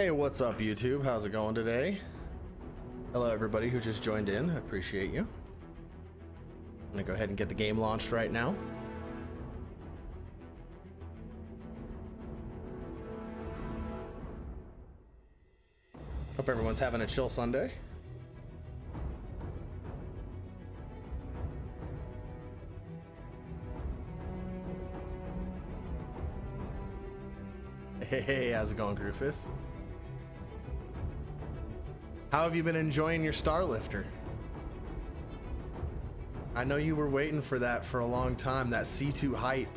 Hey, what's up, YouTube? How's it going today? Hello, everybody who just joined in. I appreciate you. I'm gonna go ahead and get the game launched right now. Hope everyone's having a chill Sunday. Hey, how's it going, Groofus? How have you been enjoying your Starlifter? I know you were waiting for that for a long time, that C2 hype.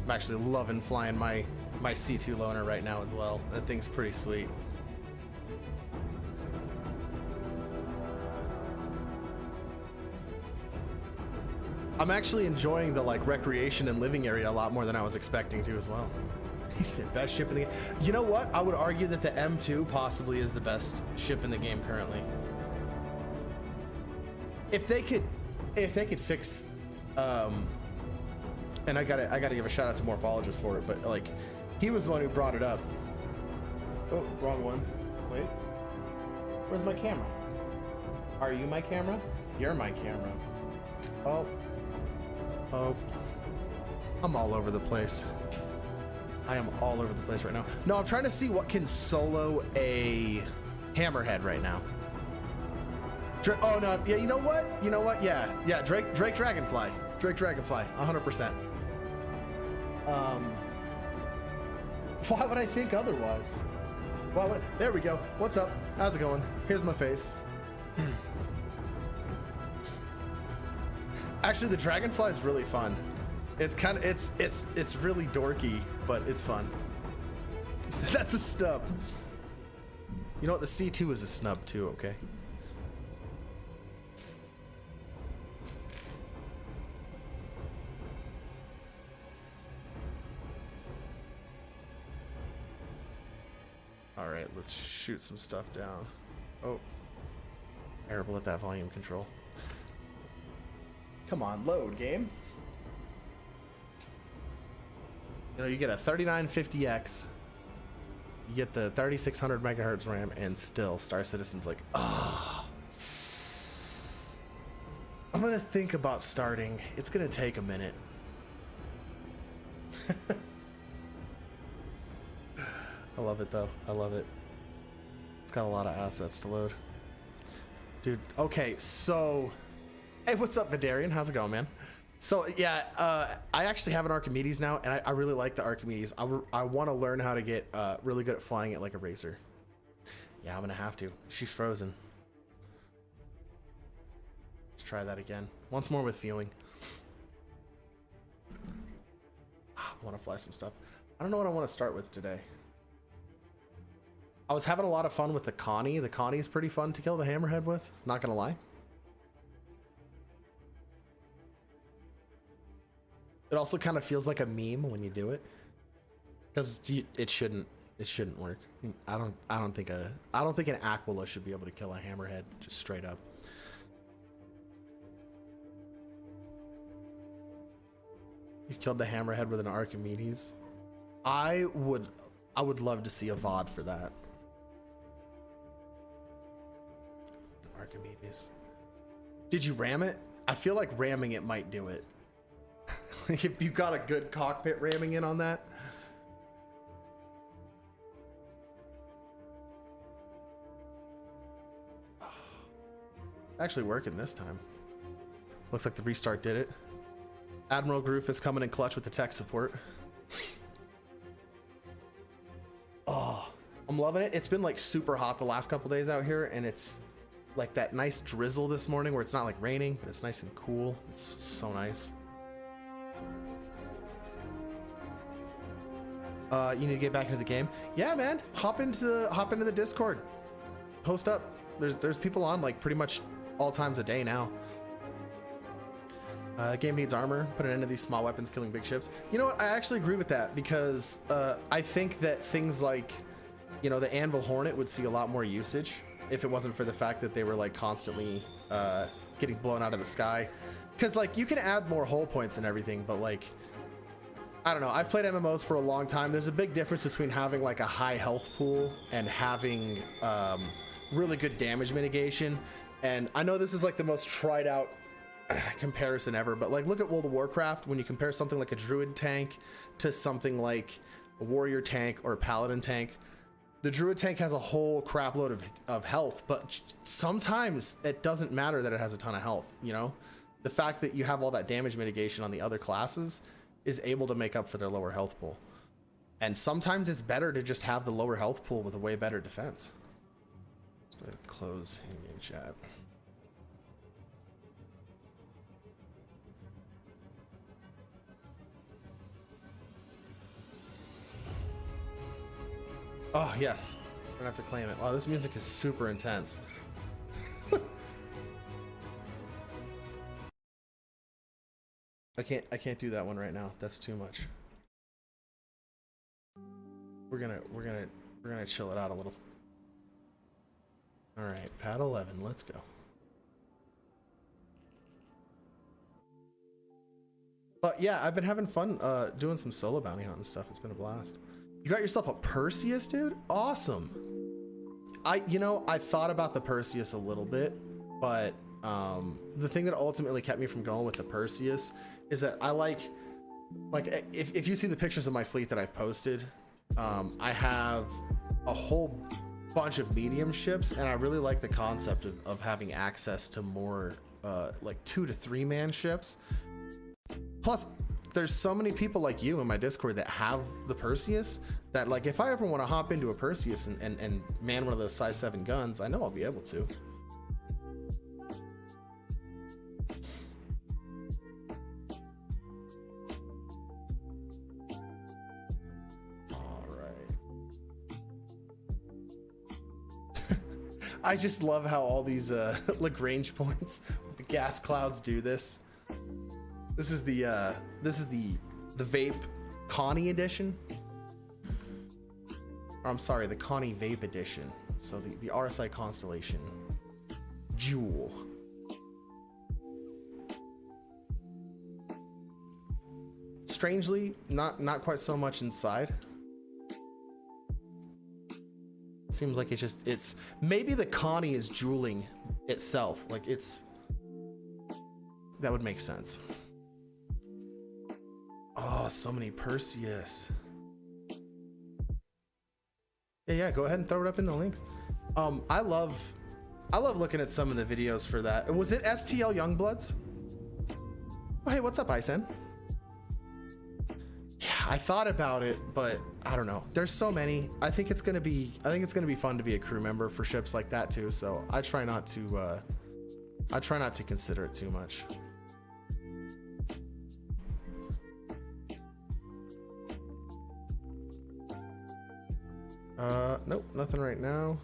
I'm actually loving flying my C2 loaner right now as well. That thing's pretty sweet. I'm actually enjoying the recreation and living area a lot more than I was expecting to as well. He said best ship in the game. You know what? I would argue that the M2 possibly is the best ship in the game currently. If they could fix, and I gotta give a shout out to Morphologist for it, but like, he was the one who brought it up. Oh, wrong one. Wait, where's my camera? Are you my camera? You're my camera. Oh, I'm all over the place. I am all over the place right now. No, I'm trying to see what can solo a Hammerhead right now. Oh no, yeah, you know what? Yeah, Drake Dragonfly. 100%. Why would I think otherwise? There we go. What's up? How's it going? Here's my face. Actually, the Dragonfly is really fun. It's kind of it's really dorky, but it's fun. That's a snub. You know what? The C2 is a snub too. Okay. All right, let's shoot some stuff down. Oh, terrible at that volume control. Come on, load, game. You know, you get a 3950X, you get the 3600 megahertz RAM, and still Star Citizen's like, ah. I'm gonna think about starting. It's gonna take a minute. I love it though. I love it. It's got a lot of assets to load. Dude, okay, so hey, what's up, Vidarian? How's it going, man? So yeah, I actually have an Archimedes now, and I really like the Archimedes. I want to learn how to get really good at flying it like a Razor. Yeah, I'm gonna have to. She's frozen. Let's try that again. Once more with feeling. I want to fly some stuff. I don't know what I want to start with today. I was having a lot of fun with the Connie. The Connie is pretty fun to kill the Hammerhead with, not gonna lie. It also kind of feels like a meme when you do it, because it shouldn't work. I don't think an Aquila should be able to kill a Hammerhead just straight up. You killed the Hammerhead with an Archimedes. I would love to see a VOD for that. Archimedes. Did you ram it? I feel like ramming it might do it. If you got a good cockpit ramming in on that. Actually working this time. Looks like the restart did it. Admiral Groove is coming in clutch with the tech support. Oh, I'm loving it. It's been like super hot the last couple days out here, and it's like that nice drizzle this morning where it's not like raining, but it's nice and cool. It's so nice. You need to get back into the game. Yeah, man. Hop into the Discord. Post up. There's people on like pretty much all times a day now. Game needs armor. Put an end to these small weapons killing big ships. You know what? I actually agree with that, because I think that things like, you know, the Anvil Hornet would see a lot more usage if it wasn't for the fact that they were like constantly getting blown out of the sky. because like you can add more hull points and everything, but like I don't know, I've played MMOs for a long time. There's a big difference between having like a high health pool and having really good damage mitigation. And I know this is like the most tried out comparison ever, but like look at World of Warcraft when you compare something like a druid tank to something like a warrior tank or a paladin tank. The druid tank has a whole crap load of health, but sometimes it doesn't matter that it has a ton of health, you know? The fact that you have all that damage mitigation on the other classes is able to make up for their lower health pool. And sometimes it's better to just have the lower health pool with a way better defense. Let's go ahead and close in-game chat. Oh, yes. I'm gonna have to claim it. Wow, this music is super intense. I can't do that one right now. That's too much. We're gonna chill it out a little. All right, pad 11. Let's go. But yeah, I've been having fun doing some solo bounty hunting stuff. It's been a blast. You got yourself a Perseus, dude? Awesome. I thought about the Perseus a little bit, but the thing that ultimately kept me from going with the Perseus is that I like if you see the pictures of my fleet that I've posted, I have a whole bunch of medium ships, and I really like the concept of having access to more like 2 to 3 man ships. Plus, there's so many people like you in my Discord that have the Perseus that like if I ever want to hop into a Perseus and man one of those size 7 guns, I know I'll be able to. I just love how all these Lagrange points with the gas clouds do this. This is the Vape Connie edition. Or I'm sorry, the Connie Vape edition. So the RSI Constellation Jewel. Strangely, not quite so much inside. Seems like it's maybe the Connie is jeweling itself, like that would make sense. Oh, so many Perseus. Yeah, go ahead and throw it up in the links. I love looking at some of the videos for that. Was it STL Youngbloods? Oh, hey, what's up, Isen? Yeah, I thought about it, but I don't know. There's so many. I think it's gonna be fun to be a crew member for ships like that too. So I try not to consider it too much. Nope, nothing right now.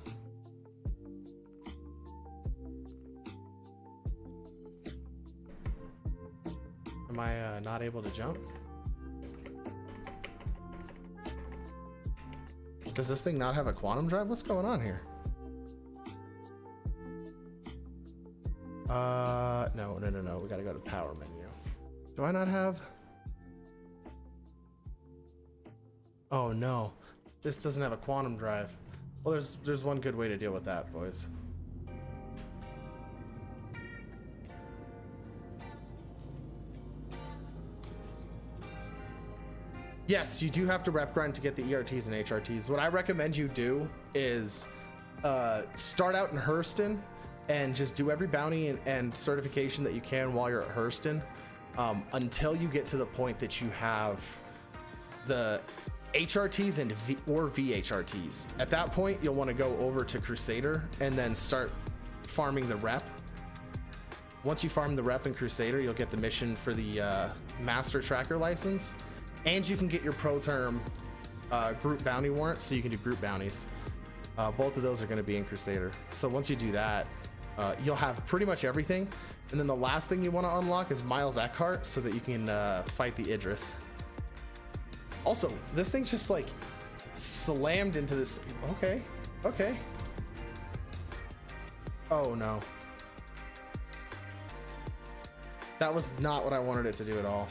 Am I not able to jump? Does this thing not have a quantum drive? What's going on here? No. We gotta go to power menu. Do I not have? Oh no, this doesn't have a quantum drive. Well, there's one good way to deal with that, boys. Yes, you do have to rep grind to get the ERTs and HRTs. What I recommend you do is start out in Hurston and just do every bounty and certification that you can while you're at Hurston until you get to the point that you have the HRTs and or VHRTs. At that point, you'll want to go over to Crusader and then start farming the rep. Once you farm the rep in Crusader, you'll get the mission for the Master Tracker license. And you can get your pro term group bounty warrant, so you can do group bounties. Both of those are going to be in Crusader. So once you do that, you'll have pretty much everything. And then the last thing you want to unlock is Miles Eckhart, so that you can fight the Idris. Also, this thing's just like slammed into this. Okay. Oh no. That was not what I wanted it to do at all.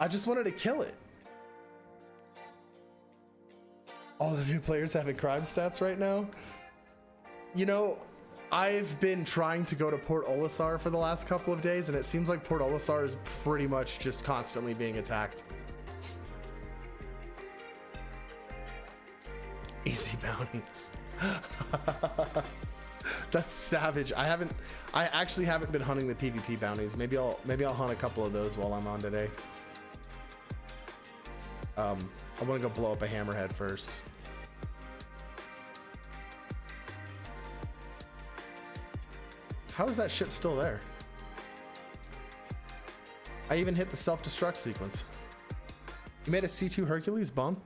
I just wanted to kill it. All the new players having crime stats right now. You know, I've been trying to go to Port Olisar for the last couple of days, and it seems like Port Olisar is pretty much just constantly being attacked. Easy bounties. That's savage. I actually haven't been hunting the PvP bounties. Maybe I'll hunt a couple of those while I'm on today. I want to go blow up a hammerhead first. How is that ship still there? I even hit the self-destruct sequence. You made a C2 Hercules bump?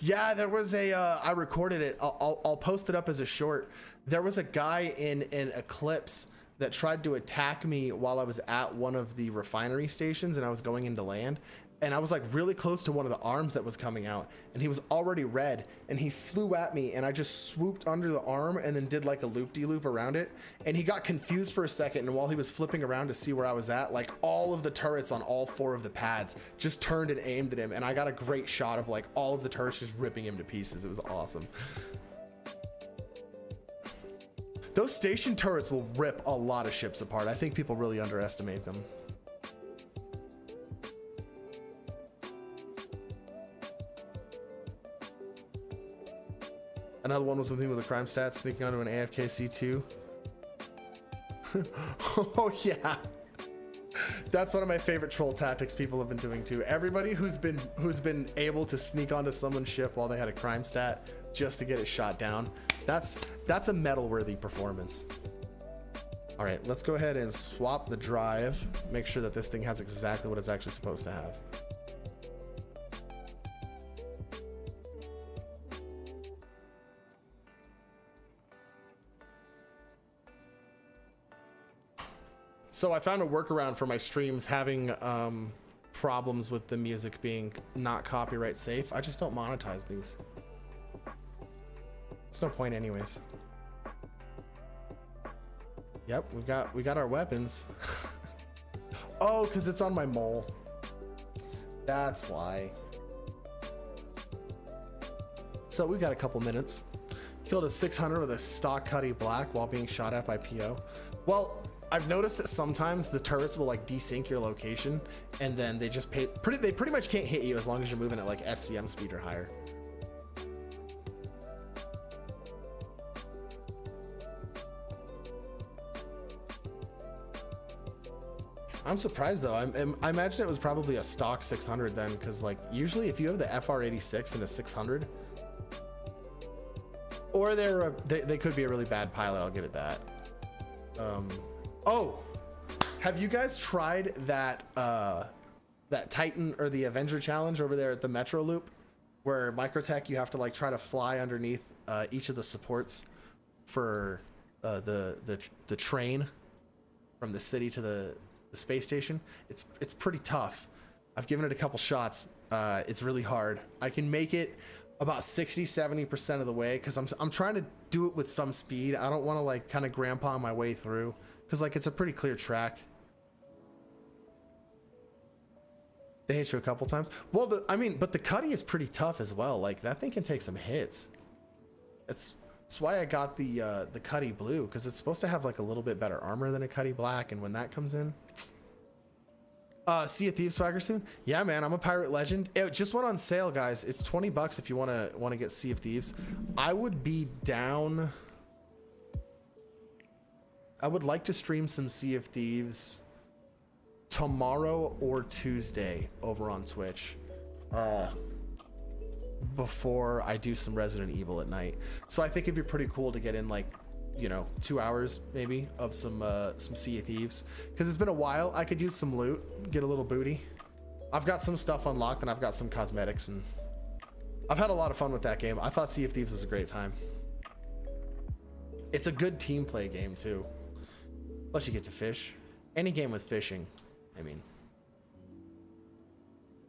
Yeah, there was a I recorded it. I'll post it up as a short. There was a guy in Eclipse that tried to attack me while I was at one of the refinery stations and I was going into land, and I was like really close to one of the arms that was coming out, and he was already red, and he flew at me, and I just swooped under the arm and then did like a loop-de-loop around it, and he got confused for a second, and while he was flipping around to see where I was at, like all of the turrets on all 4 of the pads just turned and aimed at him, and I got a great shot of like all of the turrets just ripping him to pieces. It was awesome. Those station turrets will rip a lot of ships apart. I think people really underestimate them. Another one was with me with a crime stat sneaking onto an AFK C2. Oh yeah. That's one of my favorite troll tactics people have been doing too. Everybody who's been able to sneak onto someone's ship while they had a crime stat just to get it shot down. That's a medal-worthy performance. All right, let's go ahead and swap the drive. Make sure that this thing has exactly what it's actually supposed to have. So I found a workaround for my streams having problems with the music being not copyright safe. I just don't monetize these. It's no point anyways. Yep, we got our weapons. Oh, because it's on my mole. That's why. So we've got a couple minutes. Killed a 600 with a stock Cuddy Black while being shot at by PO. Well, I've noticed that sometimes the turrets will like desync your location, and then they just they pretty much can't hit you as long as you're moving at like SCM speed or higher. I'm surprised though. I imagine it was probably a stock 600 then, because like usually if you have the FR86 and a 600, or they could be a really bad pilot. I'll give it that. Oh, have you guys tried that that Titan or the Avenger challenge over there at the Metro Loop, where Microtech you have to like try to fly underneath each of the supports for the train from the city to the space station? It's pretty tough. I've given it a couple shots. It's really hard. I can make it about 60-70% of the way because I'm trying to do it with some speed. I don't want to like kind of grandpa my way through because like it's a pretty clear track. They hit you a couple times. Well, I mean, but the Cuddy is pretty tough as well. Like that thing can take some hits. That's why I got the Cuddy Blue, because it's supposed to have like a little bit better armor than a Cuddy Black, and when that comes in, Sea of Thieves swagger soon. Yeah, man, I'm a pirate legend. It just went on sale, guys. It's $20 if you want to get Sea of Thieves. I would be down. I would like to stream some Sea of Thieves tomorrow or Tuesday over on Twitch. Before I do some Resident Evil at night. So I think it'd be pretty cool to get in like, you know, 2 hours maybe of some Sea of Thieves, because it's been a while. I could use some loot, get a little booty. I've got some stuff unlocked and I've got some cosmetics, and I've had a lot of fun with that game. I thought Sea of Thieves was a great time. It's a good team play game too. Plus you get to fish. Any game with fishing, I mean.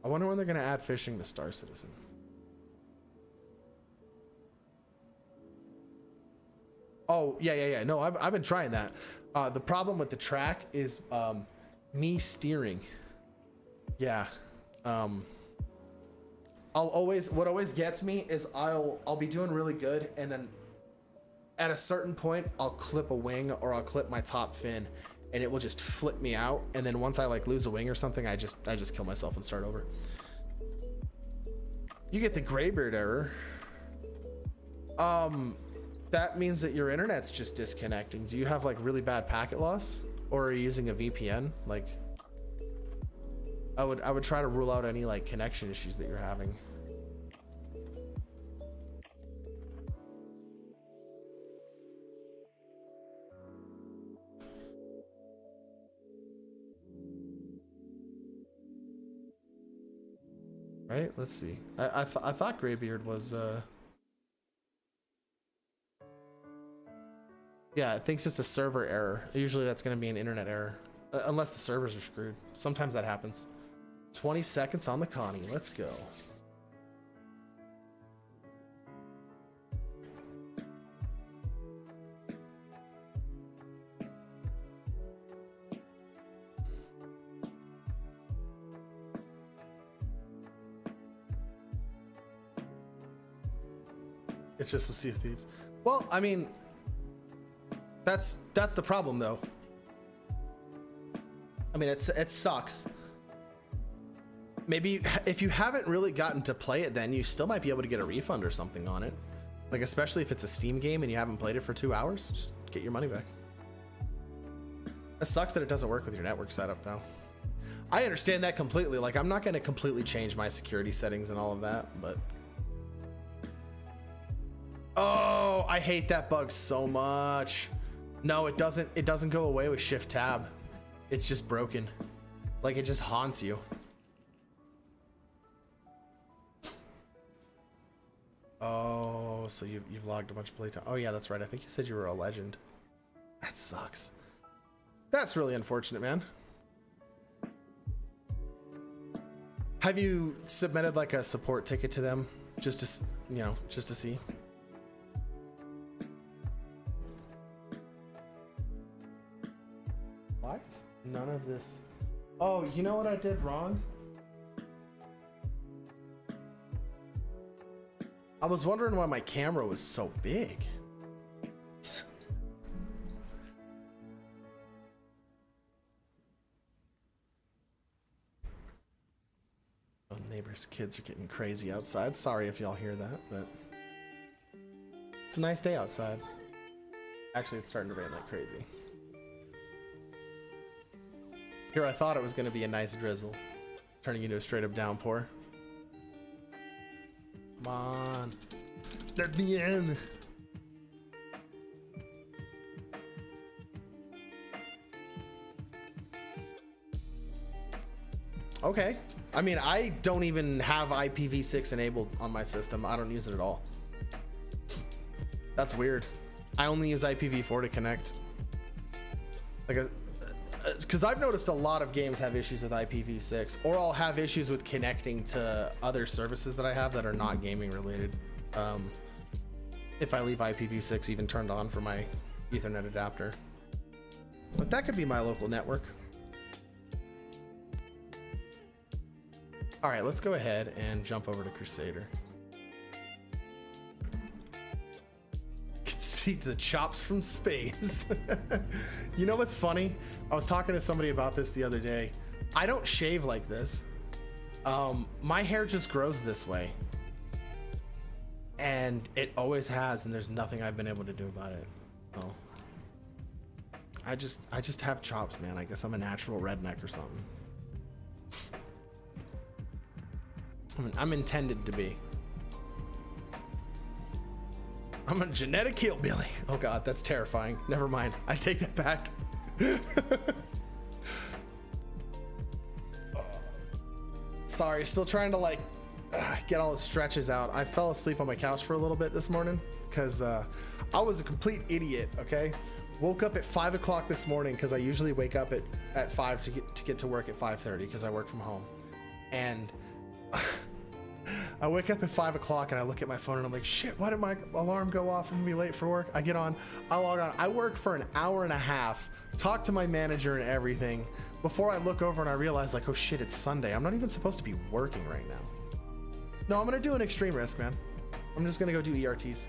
I wonder when they're gonna add fishing to Star Citizen. Oh, yeah. No, I've been trying that. The problem with the track is me steering. Yeah. What always gets me is I'll be doing really good, and then at a certain point I'll clip a wing or I'll clip my top fin, and it will just flip me out. And then once I like lose a wing or something, I just kill myself and start over. You get the Graybeard error. That means that your internet's just disconnecting. Do you have like really bad packet loss, or are you using a VPN? Like, I would try to rule out any like connection issues that you're having. Right? Let's see. I thought Graybeard was yeah, it thinks it's a server error. Usually that's going to be an internet error, unless the servers are screwed. Sometimes that happens. 20 seconds on the Connie. Let's go. It's just some Sea of Thieves. Well, I mean, that's the problem though. I mean, it sucks. Maybe if you haven't really gotten to play it, then you still might be able to get a refund or something on it. Like, especially if it's a Steam game and you haven't played it for 2 hours, just get your money back. It sucks that it doesn't work with your network setup though. I understand that completely. Like, I'm not going to completely change my security settings and all of that, but oh, I hate that bug so much. No, it doesn't go away with Shift Tab. It's just broken. Like, it just haunts you. Oh, so you've logged a bunch of playtime. Oh yeah, that's right. I think you said you were a legend. That sucks. That's really unfortunate, man. Have you submitted like a support ticket to them just to, you know, just to see? Why is none of this? Oh, you know what I did wrong? I was wondering why my camera was so big. Oh, neighbors' kids are getting crazy outside. Sorry if y'all hear that, but it's a nice day outside. Actually, it's starting to rain like crazy. Here, I thought it was going to be a nice drizzle, turning into a straight up downpour. Come on, let me in. Okay. I mean, I don't even have IPv6 enabled on my system. I don't use it at all. That's weird. I only use IPv4 to connect. Like, because I've noticed a lot of games have issues with IPv6, or I'll have issues with connecting to other services that I have that are not gaming related. If I leave IPv6 even turned on for my Ethernet adapter. But that could be my local network. All right, let's go ahead and jump over to Crusader. Can see the chops from space. You know what's funny? I was talking to somebody about this the other day. I don't shave like this. My hair just grows this way. And it always has, and there's nothing I've been able to do about it. Oh. I just have chops, man. I guess I'm a natural redneck or something. I'm intended to be. I'm a genetic hillbilly. Oh god, that's terrifying. Never mind. I take that back. Sorry, still trying to like get all the stretches out. I fell asleep on my couch for a little bit this morning because I was a complete idiot. Okay, woke up at 5 o'clock this morning because I usually wake up at 5 to get to work at 5:30 because I work from home, and I wake up at 5 o'clock and I look at my phone and I'm like, shit, why did my alarm go off and be late for work? I get on, I log on, I work for an hour and a half, talk to my manager and everything before I look over and I realize like, oh shit, it's Sunday. I'm not even supposed to be working right now. No, I'm gonna do an extreme risk, man. I'm just gonna go do ERTs.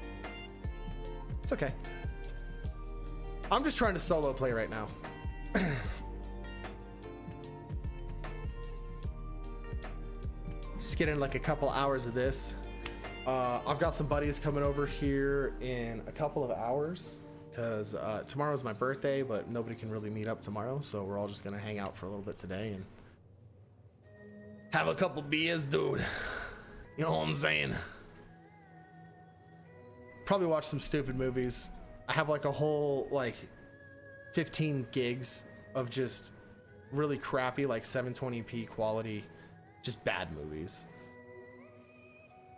It's okay. I'm just trying to solo play right now. Just getting like a couple hours of this. I've got some buddies coming over here in a couple of hours because tomorrow's my birthday, but nobody can really meet up tomorrow, so we're all just gonna hang out for a little bit today and have a couple beers, dude. You know what I'm saying? Probably watch some stupid movies. I have like a whole like 15 gigs of just really crappy like 720p quality, just bad movies.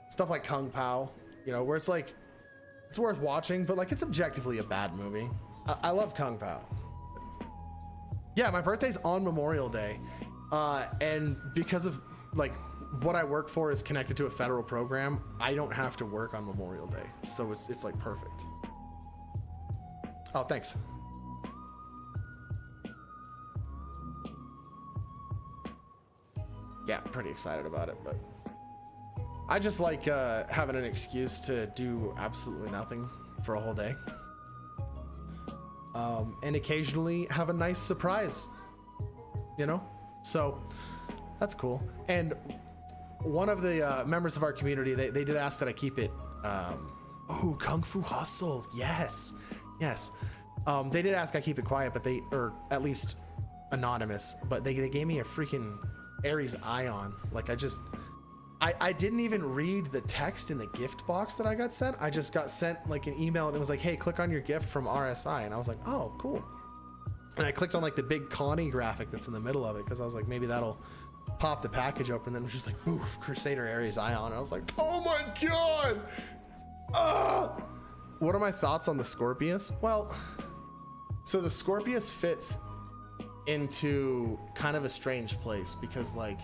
Stuff like Kung Pao, you know, where it's like it's worth watching, but like it's objectively a bad movie. I love Kung Pao. Yeah, my birthday's on Memorial Day, and because of like what I work for is connected to a federal program, I don't have to work on Memorial Day, so it's like perfect. Oh, thanks. Yeah, I'm pretty excited about it, but I just like having an excuse to do absolutely nothing for a whole day, and occasionally have a nice surprise, you know, so that's cool. And one of the members of our community, they did ask that I keep it oh, Kung Fu Hustle, yes. They did ask I keep it quiet, but or at least anonymous, but they gave me a freaking Ares Ion. Like I didn't even read the text in the gift box that I got sent. I just got sent like an email and it was like, hey, click on your gift from RSI. And I was like, oh, cool. And I clicked on like the big Connie graphic that's in the middle of it because I was like, maybe that'll pop the package open. And then it was just like, boof, Crusader Ares Ion. And I was like, oh my God. What are my thoughts on the Scorpius? Well, so the Scorpius fits into kind of a strange place because like,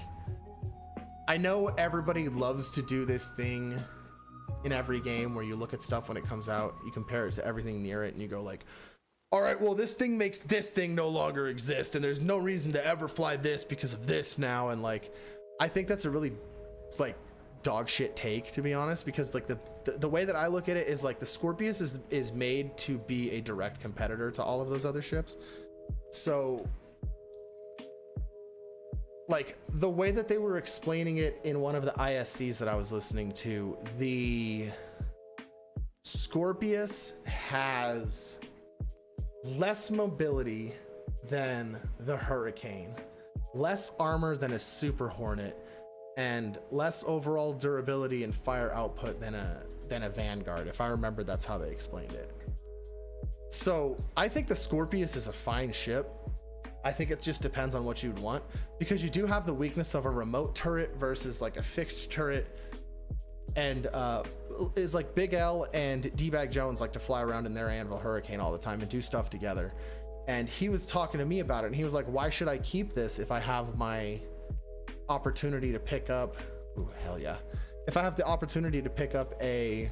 I know everybody loves to do this thing in every game where you look at stuff when it comes out, you compare it to everything near it and you go like, all right, well, this thing makes this thing no longer exist and there's no reason to ever fly this because of this now. And like, I think that's a really like dog shit take, to be honest, because like the way that I look at it is like the Scorpius is made to be a direct competitor to all of those other ships. So like the way that they were explaining it in one of the ISCs that I was listening to, the Scorpius has less mobility than the Hurricane, less armor than a Super Hornet, and less overall durability and fire output than a Vanguard. If I remember, that's how they explained it. So I think the Scorpius is a fine ship. I think it just depends on what you'd want, because you do have the weakness of a remote turret versus like a fixed turret. And is like Big L and D-Bag Jones like to fly around in their Anvil Hurricane all the time and do stuff together. And he was talking to me about it and he was like, why should I keep this if I have my opportunity to pick up, ooh, hell yeah, if I have the opportunity to pick up a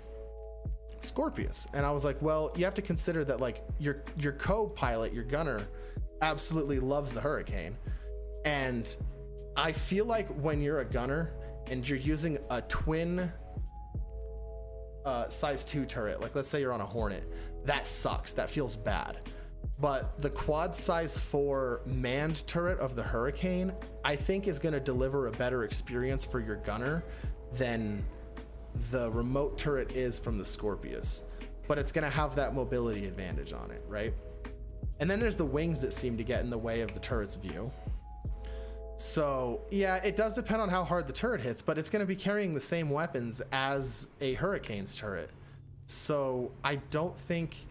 Scorpius? And I was like, well, you have to consider that like your co-pilot, your gunner, absolutely loves the Hurricane. And I feel like when you're a gunner and you're using a twin size 2 turret, like let's say you're on a Hornet, that sucks, that feels bad. But the quad size 4 manned turret of the Hurricane, I think is going to deliver a better experience for your gunner than the remote turret is from the Scorpius. But it's going to have that mobility advantage on it, right? And then there's the wings that seem to get in the way of the turret's view. So yeah, it does depend on how hard the turret hits, but it's going to be carrying the same weapons as a Hurricane's turret. So I think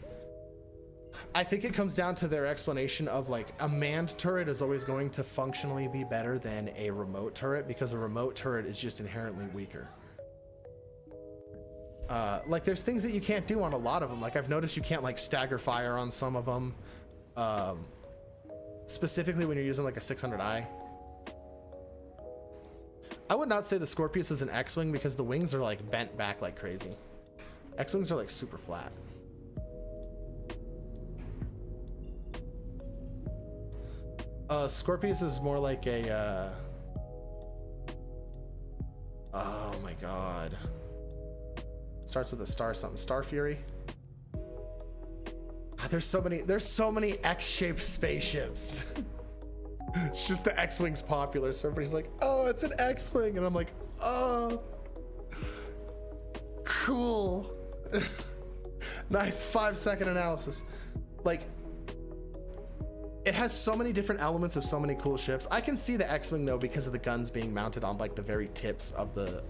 it comes down to their explanation of like a manned turret is always going to functionally be better than a remote turret because a remote turret is just inherently weaker. Like there's things that you can't do on a lot of them. Like I've noticed you can't like stagger fire on some of them. Specifically when you're using like a 600i. I would not say the Scorpius is an X-Wing because the wings are like bent back like crazy. X-Wings are like super flat. Scorpius is more like a, oh my God. Starts with a star something. Star Fury. God, there's so many X-shaped spaceships. It's just the X-Wing's popular, so everybody's like, oh, it's an X-Wing. And I'm like, oh, cool. Nice 5-second analysis. Like, it has so many different elements of so many cool ships. I can see the X-Wing though because of the guns being mounted on like the very tips of the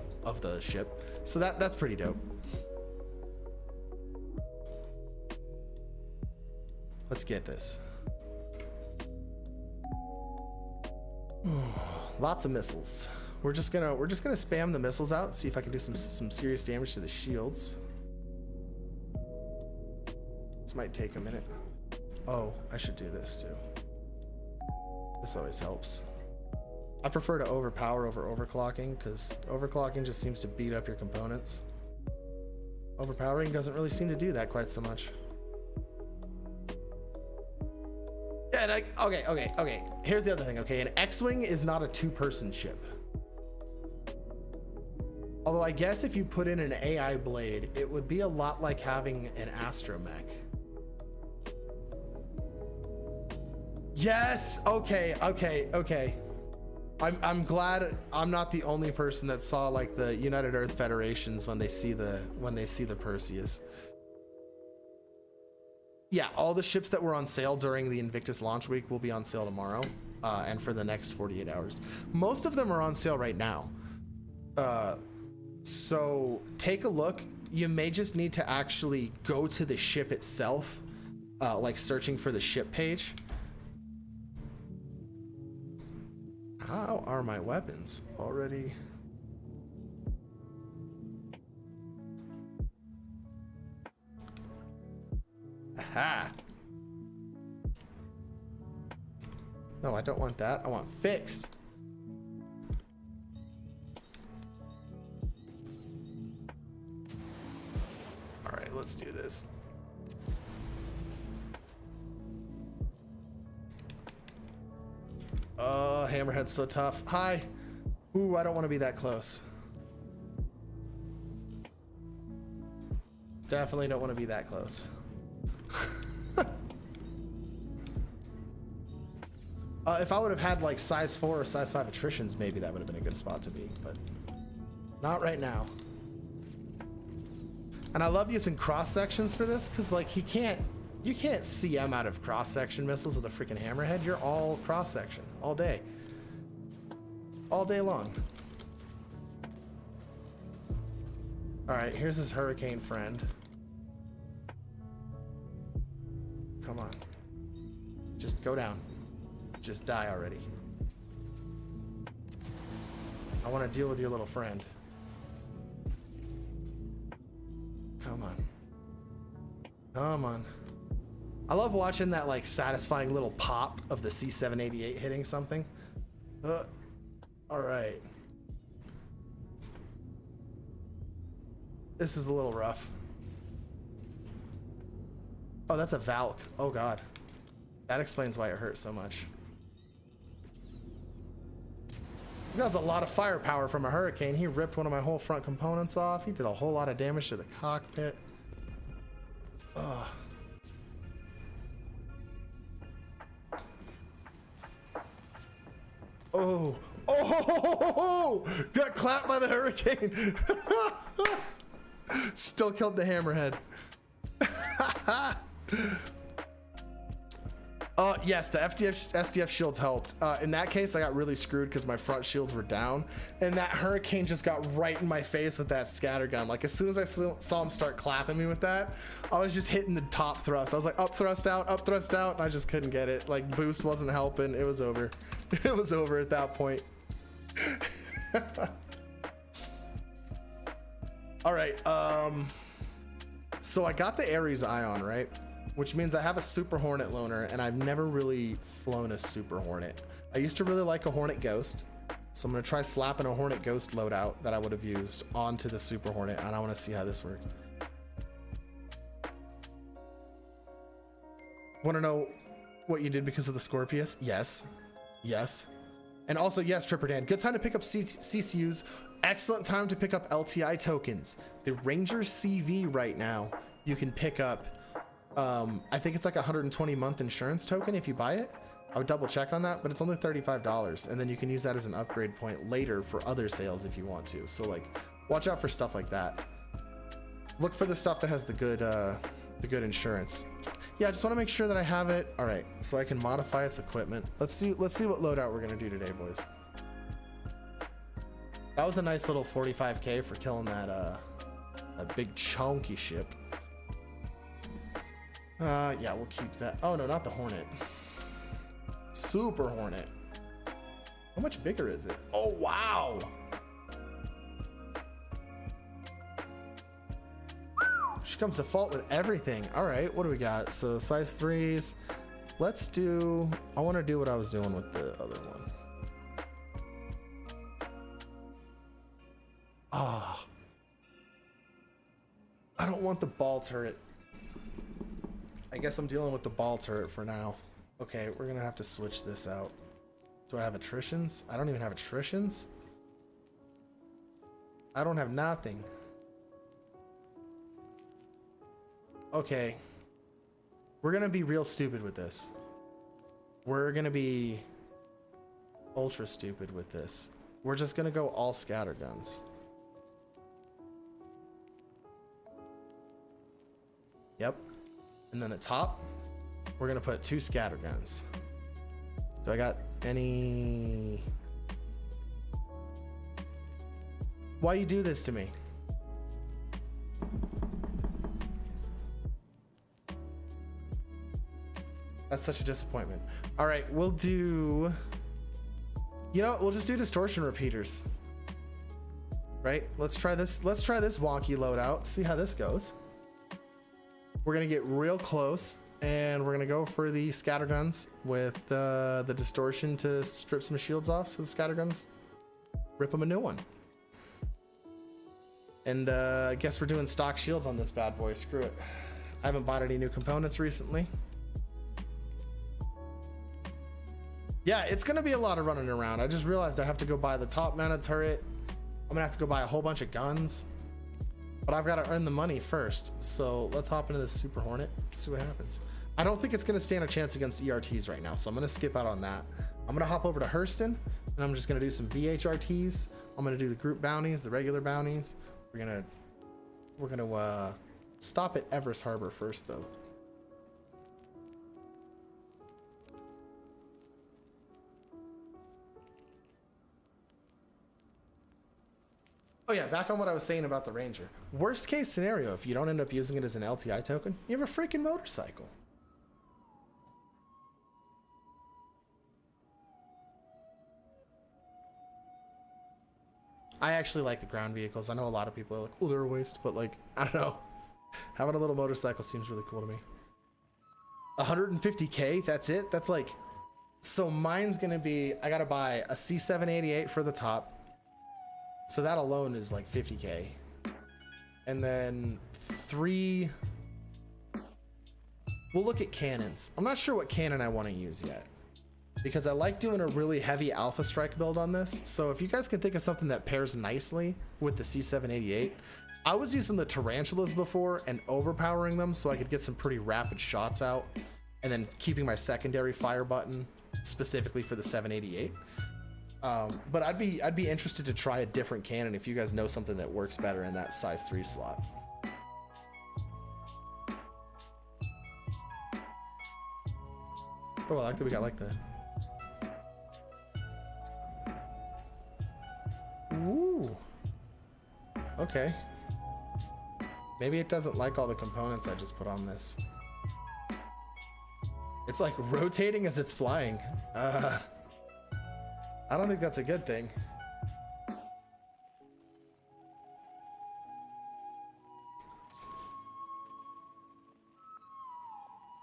ship. So that's pretty dope. Let's get this. Lots of missiles. We're just gonna spam the missiles out and see if I can do some serious damage to the shields. This might take a minute. Oh, I should do this too. This always helps. I prefer to overpower over overclocking because overclocking just seems to beat up your components. Overpowering doesn't really seem to do that quite so much. Yeah, okay. Here's the other thing, okay? An X-Wing is not a two-person ship. Although I guess if you put in an AI blade, it would be a lot like having an astromech. Yes, okay. I'm glad I'm not the only person that saw like the United Earth Federations when they see the Perseus. Yeah, all the ships that were on sale during the Invictus launch week will be on sale tomorrow, and for the next 48 hours. Most of them are on sale right now. So take a look. You may just need to actually go to the ship itself, like searching for the ship page. How are my weapons already? Aha. No, I don't want that. I want fixed. All right, let's do this. Oh, Hammerhead's so tough. Hi. Ooh, I don't want to be that close. Definitely don't want to be that close. If I would have had like size 4 or size 5 attritions, maybe that would have been a good spot to be, but not right now. And I love using cross sections for this because like you can't CM out of cross section missiles with a freaking Hammerhead. You're all cross section all day long. All right, here's his hurricane friend. Come on, just go down. Just die already. I want to deal with your little friend. Come on. Come on. I love watching that like satisfying little pop of the C-788 hitting something. All right. This is a little rough. Oh, that's a Valk. Oh God. That explains why it hurts so much. That's a lot of firepower from a Hurricane. He ripped one of my whole front components off. He did a whole lot of damage to the cockpit. Ugh. Oh. Oh! Got clapped by the Hurricane. Still killed the Hammerhead. Yes, the SDF shields helped. In that case, I got really screwed because my front shields were down, and that Hurricane just got right in my face with that scattergun. Like as soon as I saw him start clapping me with that, I was just hitting the top thrust. I was like up thrust out, and I just couldn't get it. Like boost wasn't helping. It was over. It was over at that point. All right. So I got the Ares Ion, right? Which means I have a Super Hornet loaner, and I've never really flown a Super Hornet. I used to really like a Hornet Ghost, So I'm gonna try slapping a Hornet Ghost loadout that I would have used onto the Super Hornet, and I want to see how this works. Want to know what you did because of the Scorpius? Yes. Yes. And also, yes, Tripper Dan, good time to pick up CCUs. Excellent time to pick up LTI tokens. The Ranger CV right now, you can pick up, I think it's like a 120 month insurance token if you buy it. I would double check on that, but it's only $35. And then you can use that as an upgrade point later for other sales if you want to. So like, watch out for stuff like that. Look for the stuff that has the good insurance. Yeah, I just want to make sure that I have it. All right, so I can modify its equipment. Let's see what loadout we're gonna do today, boys. That was a nice little 45K for killing that big chunky ship. Yeah, we'll keep that. Oh no, not the Hornet. Super Hornet. How much bigger is it? Oh wow. She comes default with everything. All right, what do we got? So size 3s. Let's do, I want to do what I was doing with the other one. Ah. I don't want the ball turret. I guess I'm dealing with the ball turret for now. Okay, we're gonna have to switch this out. Do I have attritions? I don't even have attritions. I don't have nothing. Okay, we're gonna be real stupid with this. We're gonna be ultra stupid with this. We're just gonna go all scatterguns. Yep. And then at top, we're gonna put 2 scatterguns. Do I got any? Why you do this to me? That's such a disappointment. All right, we'll do, you know, we'll just do distortion repeaters. Right? Let's try this. Let's try this wonky loadout. See how this goes. We're gonna get real close and we're gonna go for the scatterguns with the distortion to strip some shields off. So the scatterguns, rip them a new one. And I guess we're doing stock shields on this bad boy. Screw it. I haven't bought any new components recently. Yeah, it's gonna be a lot of running around. I just realized I have to go buy the top mounted turret. I'm gonna have to go buy a whole bunch of guns, but I've got to earn the money first. So let's hop into this Super Hornet, see what happens. I don't think it's gonna stand a chance against ERTs right now, so I'm gonna skip out on that. I'm gonna hop over to Hurston and I'm just gonna do some VHRTs. I'm gonna do the group bounties, the regular bounties. We're gonna stop at Everest Harbor first though. Oh yeah, back on what I was saying about the Ranger. Worst case scenario, if you don't end up using it as an LTI token, you have a freaking motorcycle. I actually like the ground vehicles. I know a lot of people are like, oh, they're a waste, but like, I don't know. Having a little motorcycle seems really cool to me. 150K, that's it? That's like, so mine's gonna be, I gotta buy a C788 for the top. So that alone is like 50K. And then 3, we'll look at cannons. I'm not sure what cannon I want to use yet, because I like doing a really heavy alpha strike build on this. So if you guys can think of something that pairs nicely with the C788, I was using the tarantulas before and overpowering them so I could get some pretty rapid shots out, and then keeping my secondary fire button specifically for the 788. But I'd be interested to try a different cannon if you guys know something that works better in that size 3 slot. Oh, I like that we got like that. Ooh. Okay. Maybe it doesn't like all the components I just put on this. It's like rotating as it's flying. I don't think that's a good thing.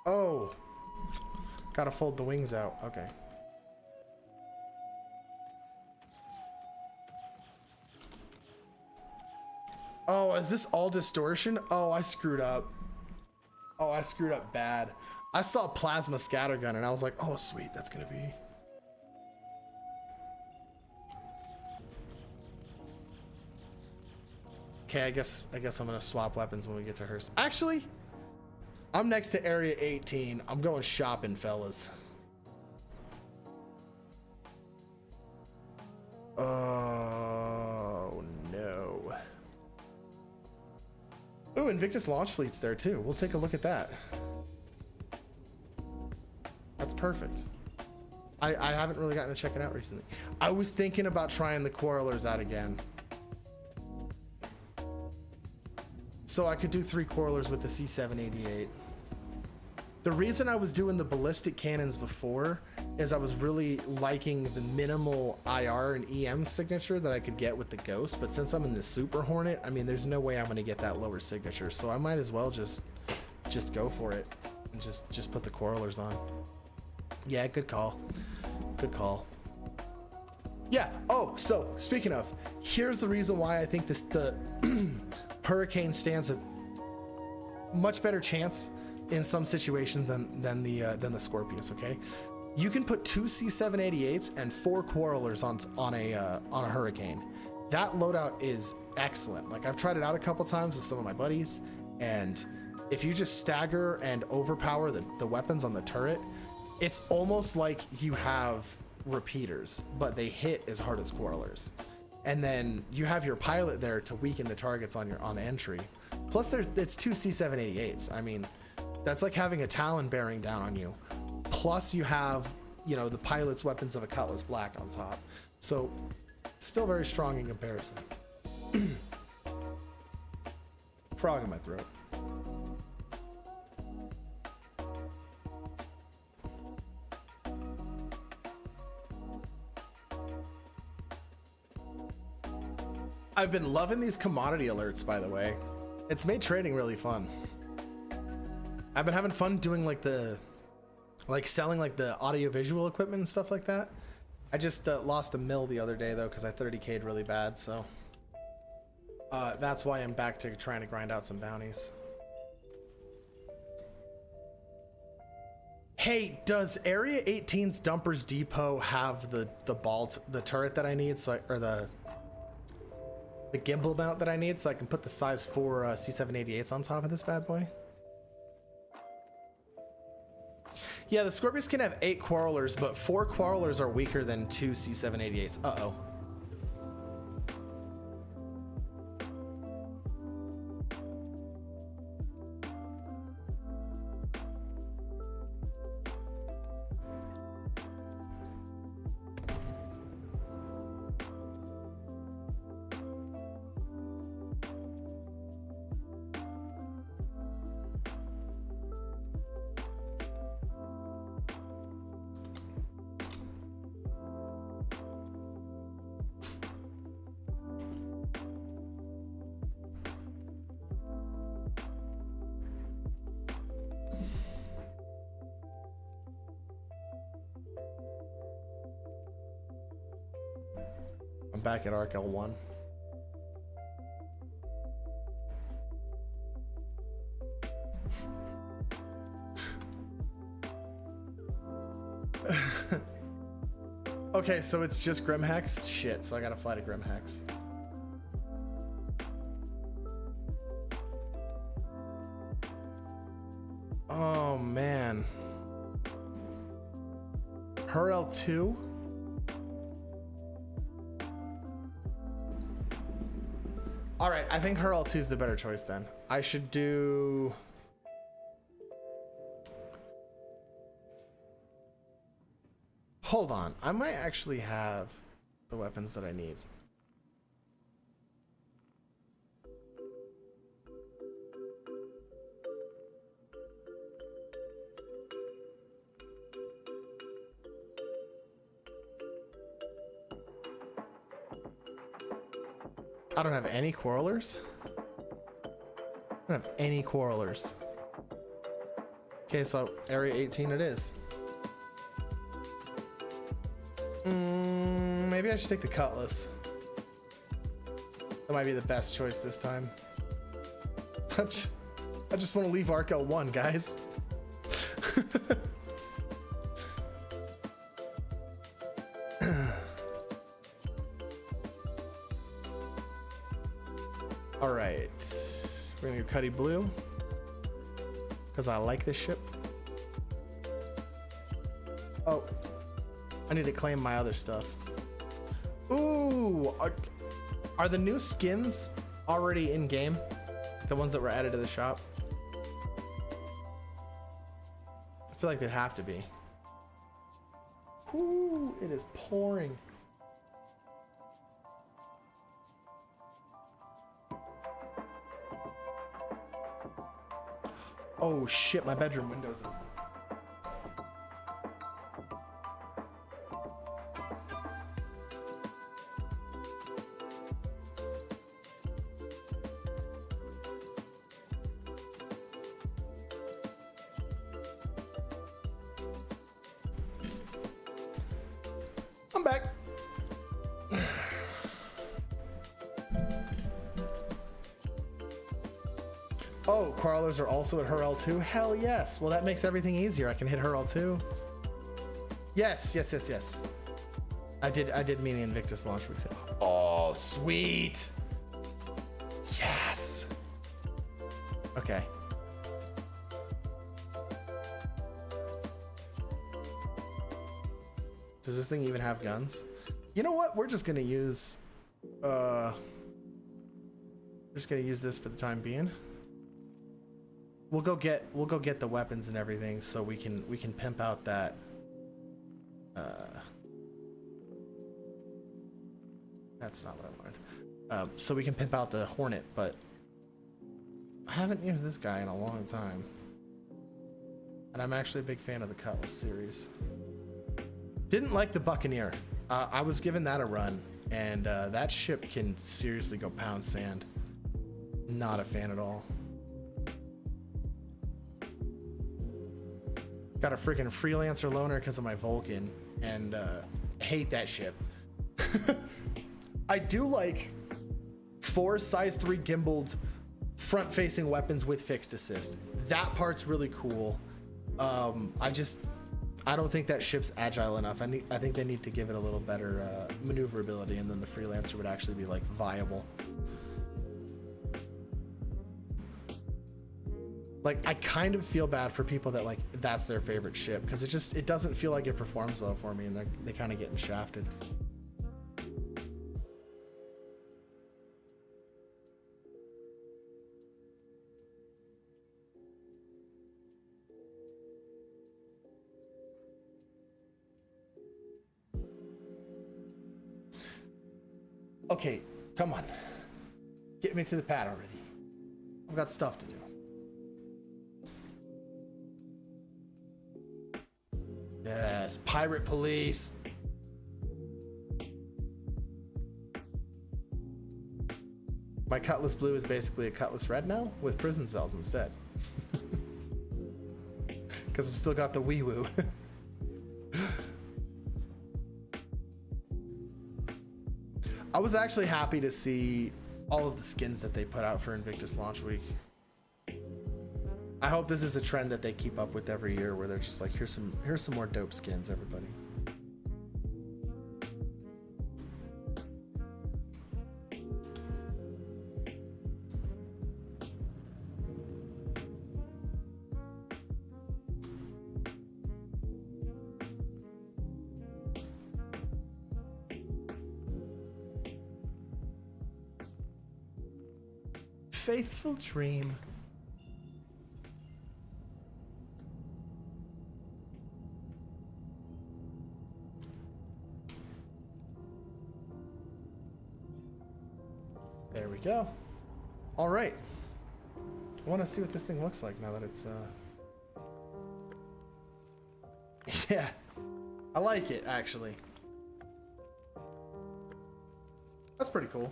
Oh, gotta fold the wings out. Okay. Oh, is this all distortion? Oh, I screwed up. Oh, I screwed up bad. I saw plasma scattergun and I was like, oh, sweet, that's gonna be. Okay, I guess I'm gonna swap weapons when we get to her. Actually, I'm next to area 18. I'm going shopping, fellas. Oh no. Ooh, Invictus launch fleet's there too. We'll take a look at that. That's perfect. I haven't really gotten to check it out recently. I was thinking about trying the Quarrelers out again. So I could do 3 Quarrelers with the C788. The reason I was doing the ballistic cannons before is I was really liking the minimal IR and EM signature that I could get with the Ghost, but since I'm in the Super Hornet, I mean, there's no way I'm gonna get that lower signature, so I might as well just go for it and just put the Quarrelers on. Yeah, good call. Good call. Yeah. Oh, so speaking of, here's the reason why I think the Hurricane stands a much better chance in some situations than the Scorpius. Okay, you can put 2 C788s and 4 Quarrelers on a Hurricane. That loadout is excellent. Like, I've tried it out a couple times with some of my buddies, and if you just stagger and overpower the weapons on the turret, it's almost like you have repeaters, but they hit as hard as Quarrelers. And then you have your pilot there to weaken the targets on entry. Plus, it's 2 C788s. I mean, that's like having a Talon bearing down on you. Plus, you have, you know, the pilot's weapons of a Cutlass Black on top. So, still very strong in comparison. Frog in my throat. I've been loving these commodity alerts, by the way. It's made trading really fun. I've been having fun doing selling like the audio-visual equipment and stuff like that. I just lost a mil the other day though, because I 30k'd really bad, so that's why I'm back to trying to grind out some bounties. Hey, does Area 18's Dumpers Depot have the turret that I need, or the gimbal mount that I need, so I can put the size 4 C788s on top of this bad boy? Yeah, the Scorpius can have 8 Quarrelers, but 4 Quarrelers are weaker than 2 C788s. Uh-oh. I'm back at Arc L1. Okay, so it's just Grimhex? Shit, so I gotta fly to Grimhex. Oh man. Her L2? All right, I think her L2 is the better choice then. I should do... Hold on, I might actually have the weapons that I need. I don't have any Quarrelers. I don't have any Quarrelers. Okay, so Area 18 it is. Maybe I should take the Cutlass. That might be the best choice this time. I just want to leave Arc L1, guys. All right, we're gonna go Cuddy Blue because I like this ship. Oh, I need to claim my other stuff. Ooh, are the new skins already in game? The ones that were added to the shop? I feel like they'd have to be. Ooh, it is pouring. Oh shit, my bedroom window's open. I'm back. Oh, crawlers are also at her L2? Hell yes. Well, that makes everything easier. I can hit her L2. Yes, yes, yes, yes. I did mean the Invictus launch week. Oh, sweet. Yes. Okay. Does this thing even have guns? You know what? We're just gonna use this for the time being. We'll go get the weapons and everything so we can pimp out that that's not what I wanted. So we can pimp out the Hornet, but I haven't used this guy in a long time. And I'm actually a big fan of the Cutlass series. Didn't like the Buccaneer. I was giving that a run, and that ship can seriously go pound sand. Not a fan at all. Got a freaking freelancer loaner because of my Vulcan, and hate that ship. I do like 4 size 3 gimbaled front-facing weapons with fixed assist. That part's really cool. I don't think that ship's agile enough. I think they need to give it a little better maneuverability, and then the freelancer would actually be like viable. Like, I kind of feel bad for people that like that's their favorite ship, because it doesn't feel like it performs well for me, and they kind of getting shafted. Okay, come on. Get me to the pad already. I've got stuff to do. Yes, pirate police. My Cutlass Blue is basically a Cutlass Red now, with prison cells instead. Because I've still got the wee woo. I was actually happy to see all of the skins that they put out for Invictus launch week. I hope this is a trend that they keep up with every year, where they're just like, here's some more dope skins, everybody. Faithful dream. There we go. All right. I want to see what this thing looks like now that it's yeah, I like it actually. That's pretty cool.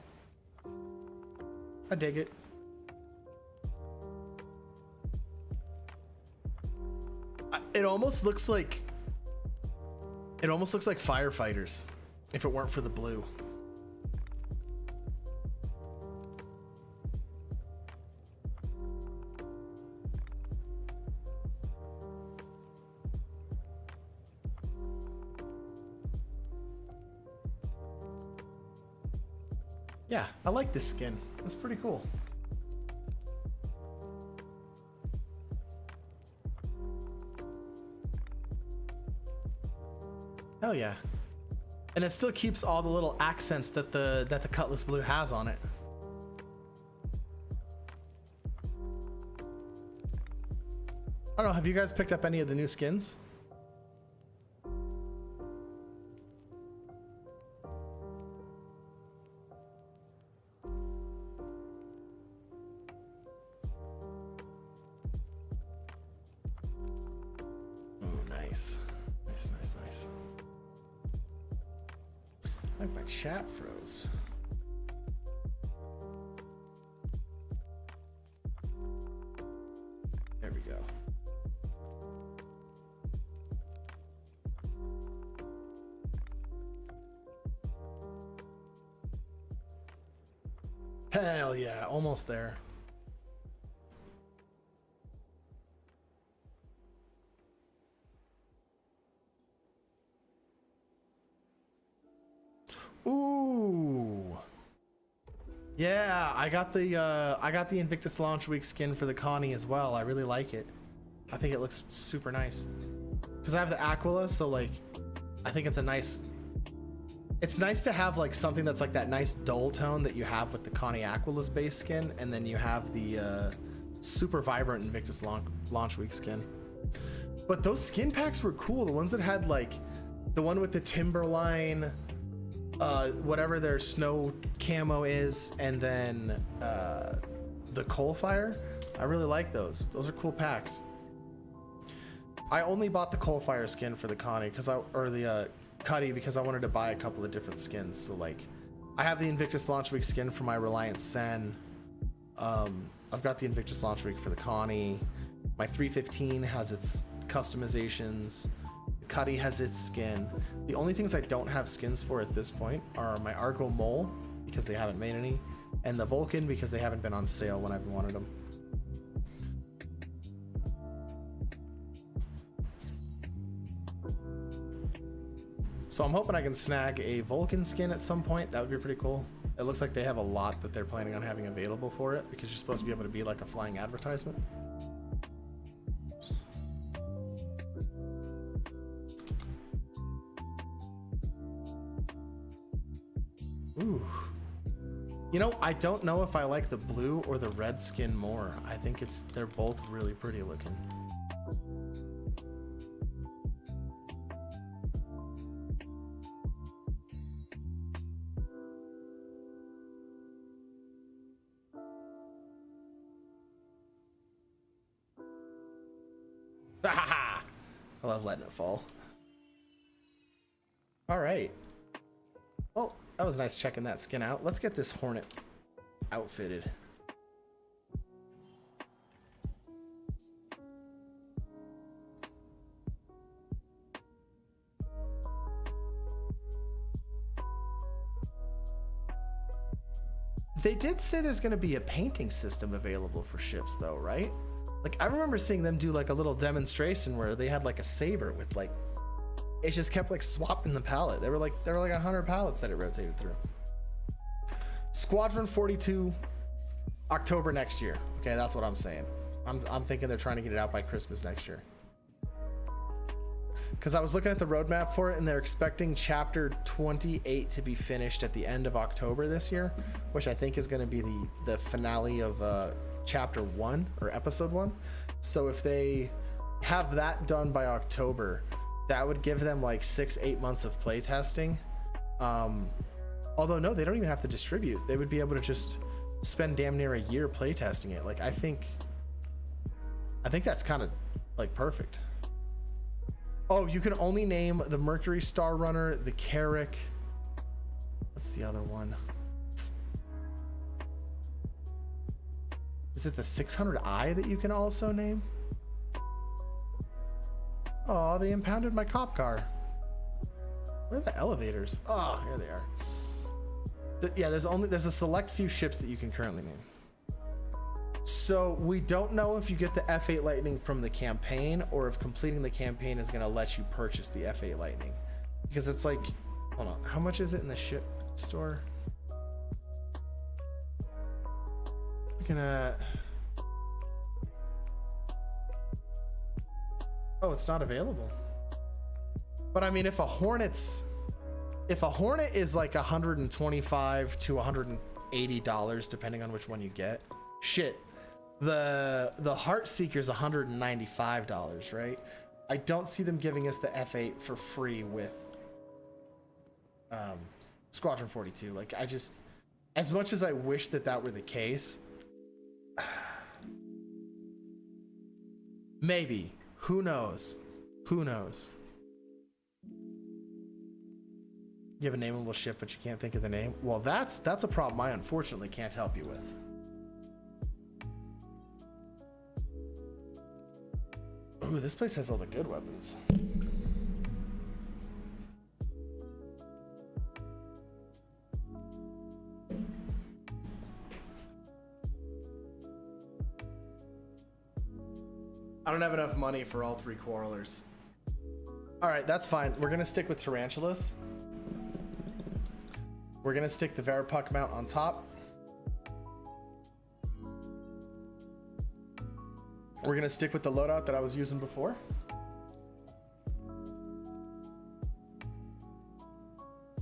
I dig it. It almost looks like firefighters if it weren't for the blue. Yeah, I like this skin. It's pretty cool. Hell yeah. And it still keeps all the little accents that the Cutlass Blue has on it. I don't know, have you guys picked up any of the new skins? Nice. Like my chat froze. There we go. Hell yeah, almost there. Ooh. Yeah, I got the Invictus Launch Week skin for the Connie as well. I really like it. I think it looks super nice. Cuz I have the Aquila, so like I think it's nice to have like something that's like that nice dull tone that you have with the Connie Aquila's base skin, and then you have the super vibrant Invictus Launch Week skin. But those skin packs were cool. The ones that had like the one with the Timberline, whatever their snow camo is, and then the Coalfire. I really like those. Those are cool packs. I only bought the Coalfire skin for the Connie or the Cuddy because I wanted to buy a couple of different skins. So like, I have the Invictus Launch Week skin for my Reliant Sen. I've got the Invictus Launch Week for the Connie. My 315 has its customizations. Cuddy has its skin. The only things I don't have skins for at this point are my Argo Mole, because they haven't made any, and the Vulcan, because they haven't been on sale when I've wanted them. So I'm hoping I can snag a Vulcan skin at some point. That would be pretty cool. It looks like they have a lot that they're planning on having available for it, because you're supposed to be able to be like a flying advertisement. Ooh. You know, I don't know if I like the blue or the red skin more. I think they're both really pretty looking. I love letting it fall. All right. Well, that was nice checking that skin out. Let's get this Hornet outfitted. They did say there's going to be a painting system available for ships though, right? Like, I remember seeing them do like a little demonstration where they had like a saber with like, it just kept like swapping the palette. There were like 100 palettes that it rotated through. Squadron 42, October next year. Okay, that's what I'm saying. I'm thinking they're trying to get it out by Christmas next year. Because I was looking at the roadmap for it, and they're expecting chapter 28 to be finished at the end of October this year, which I think is going to be the finale of chapter 1 or episode 1. So if they have that done by October, that would give them like 6-8 months of play testing. Although no, they don't even have to distribute. They would be able to just spend damn near a year play testing it. Like, I think that's kind of like perfect. Oh, you can only name the Mercury Star Runner, the Carrack. What's the other one? Is it the 600i that you can also name? Oh, they impounded my cop car. Where are the elevators? Oh, here they are. Yeah, there's a select few ships that you can currently name. So we don't know if you get the F8 Lightning from the campaign, or if completing the campaign is going to let you purchase the F8 Lightning. Because it's like, hold on, how much is it in the ship store? Looking at... Oh, it's not available. But I mean, if a Hornet is like $125 to $180, depending on which one you get, shit, the Heartseeker is $195, right? I don't see them giving us the F8 for free with Squadron 42. Like, I just, as much as I wish that that were the case, maybe, who knows? Who knows? You have a nameable ship, but you can't think of the name. Well, that's a problem I unfortunately can't help you with. Ooh, this place has all the good weapons. I don't have enough money for all three quarrelers. All right, that's fine. We're gonna stick with tarantulas. We're gonna stick the Verapuck mount on top. We're gonna stick with the loadout that I was using before.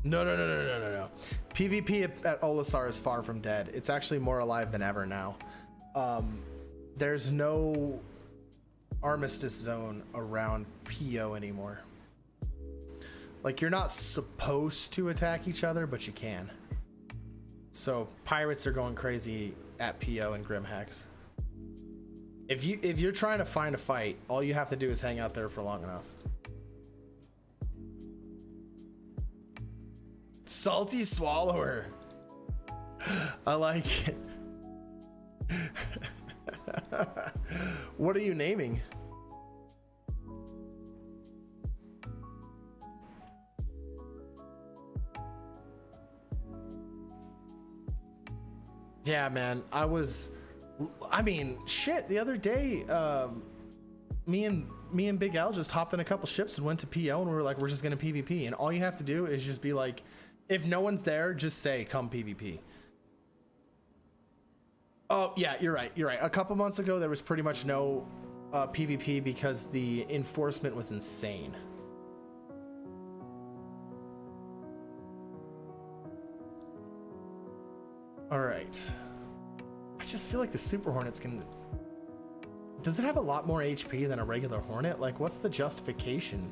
No. PvP at Olisar is far from dead. It's actually more alive than ever now. There's no armistice zone around PO anymore. Like, you're not supposed to attack each other, but you can. So pirates are going crazy at PO and Grimhex. If you're trying to find a fight, all you have to do is hang out there for long enough. Salty Swallower. I like it. What are you naming? Yeah, man, I mean, shit, the other day, me and Big Al just hopped in a couple ships and went to PO, and we were like, we're just gonna PvP, and all you have to do is just be like, if no one's there, just say, come PvP. Oh, yeah, you're right. A couple months ago, there was pretty much no PvP because the enforcement was insane. All right. I just feel like the Super Hornets can... Does it have a lot more HP than a regular Hornet? Like, what's the justification?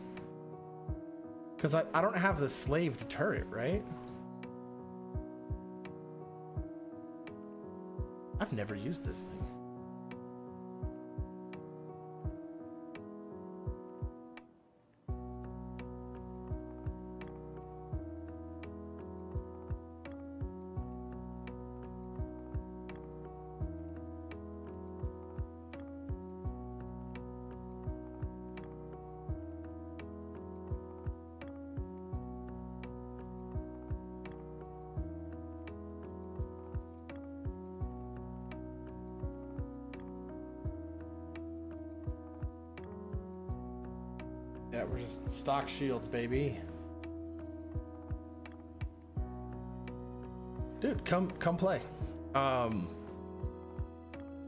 Because I don't have the slaved turret, right? I've never used this thing. Yeah, we're just stock shields, baby. Dude, come play.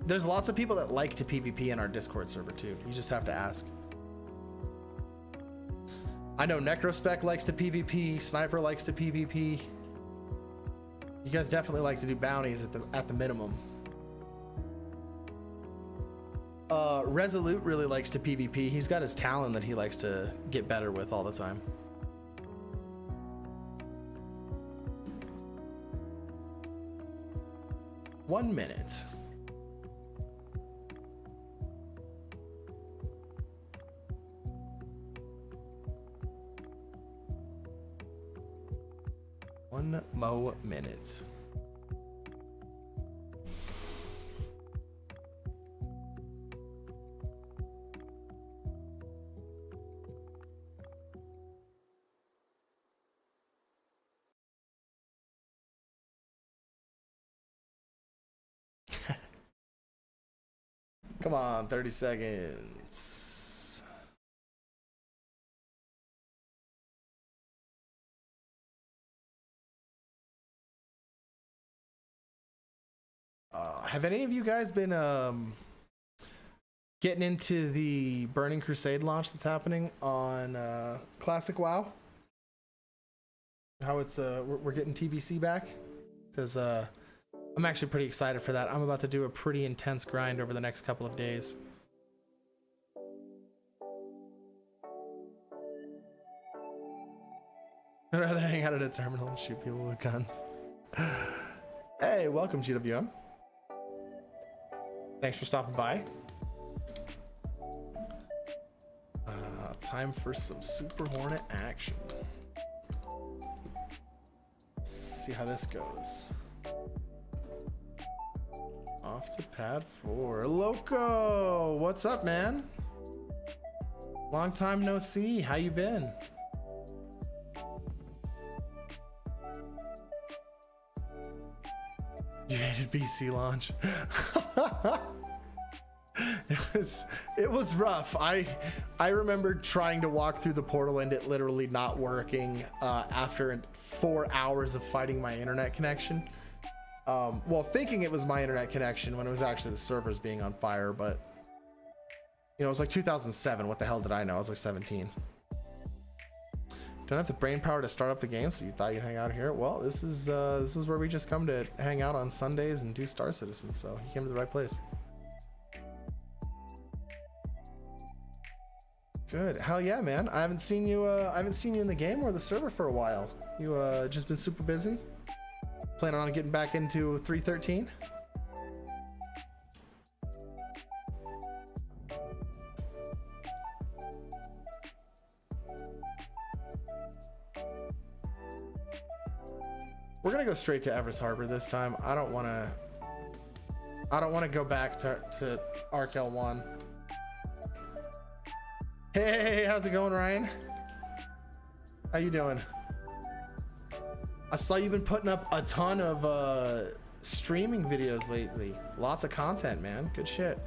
There's lots of people that like to PvP in our Discord server too. You just have to ask. I know Necrospec likes to PvP, Sniper likes to PvP. You guys definitely like to do bounties at the minimum. Resolute really likes to PvP. He's got his Talon that he likes to get better with all the time. One minute. One more minute. Come on, 30 seconds. Have any of you guys been getting into the Burning Crusade launch that's happening on Classic WoW? How it's we're getting TBC back? Because I'm actually pretty excited for that. I'm about to do a pretty intense grind over the next couple of days. I'd rather hang out at a terminal and shoot people with guns. Hey, welcome GWM. Thanks for stopping by. Time for some Super Hornet action. Let's see how this goes. Off to pad 4. Loco, what's up, man? Long time no see. How you been? You hated BC launch. It was rough. I remember trying to walk through the portal and it literally not working after 4 hours of fighting my internet connection. Well, thinking it was my internet connection when it was actually the servers being on fire, but you know, it was like 2007. What the hell did I know? I was like 17. Don't have the brain power to start up the game, so you thought you'd hang out here? Well, this is where we just come to hang out on Sundays and do Star Citizen, so you came to the right place. Good. Hell yeah, man. I haven't seen you in the game or the server for a while. You just been super busy? Planning on getting back into 313? We're gonna go straight to Everest Harbor this time. I don't wanna go back to Arc L1. Hey, how's it going, Ryan? How you doing? I saw you've been putting up a ton of streaming videos lately. Lots of content, man. Good shit.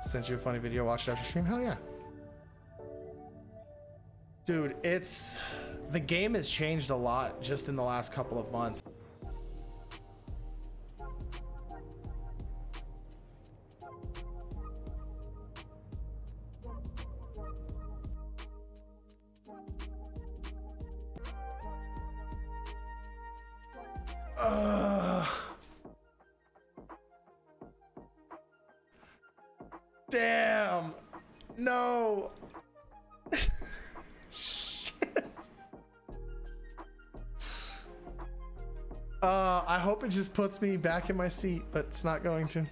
Sent you a funny video, watched it after stream. Hell yeah. Dude, the game has changed a lot just in the last couple of months. Damn. No. Shit. I hope it just puts me back in my seat, but it's not going to.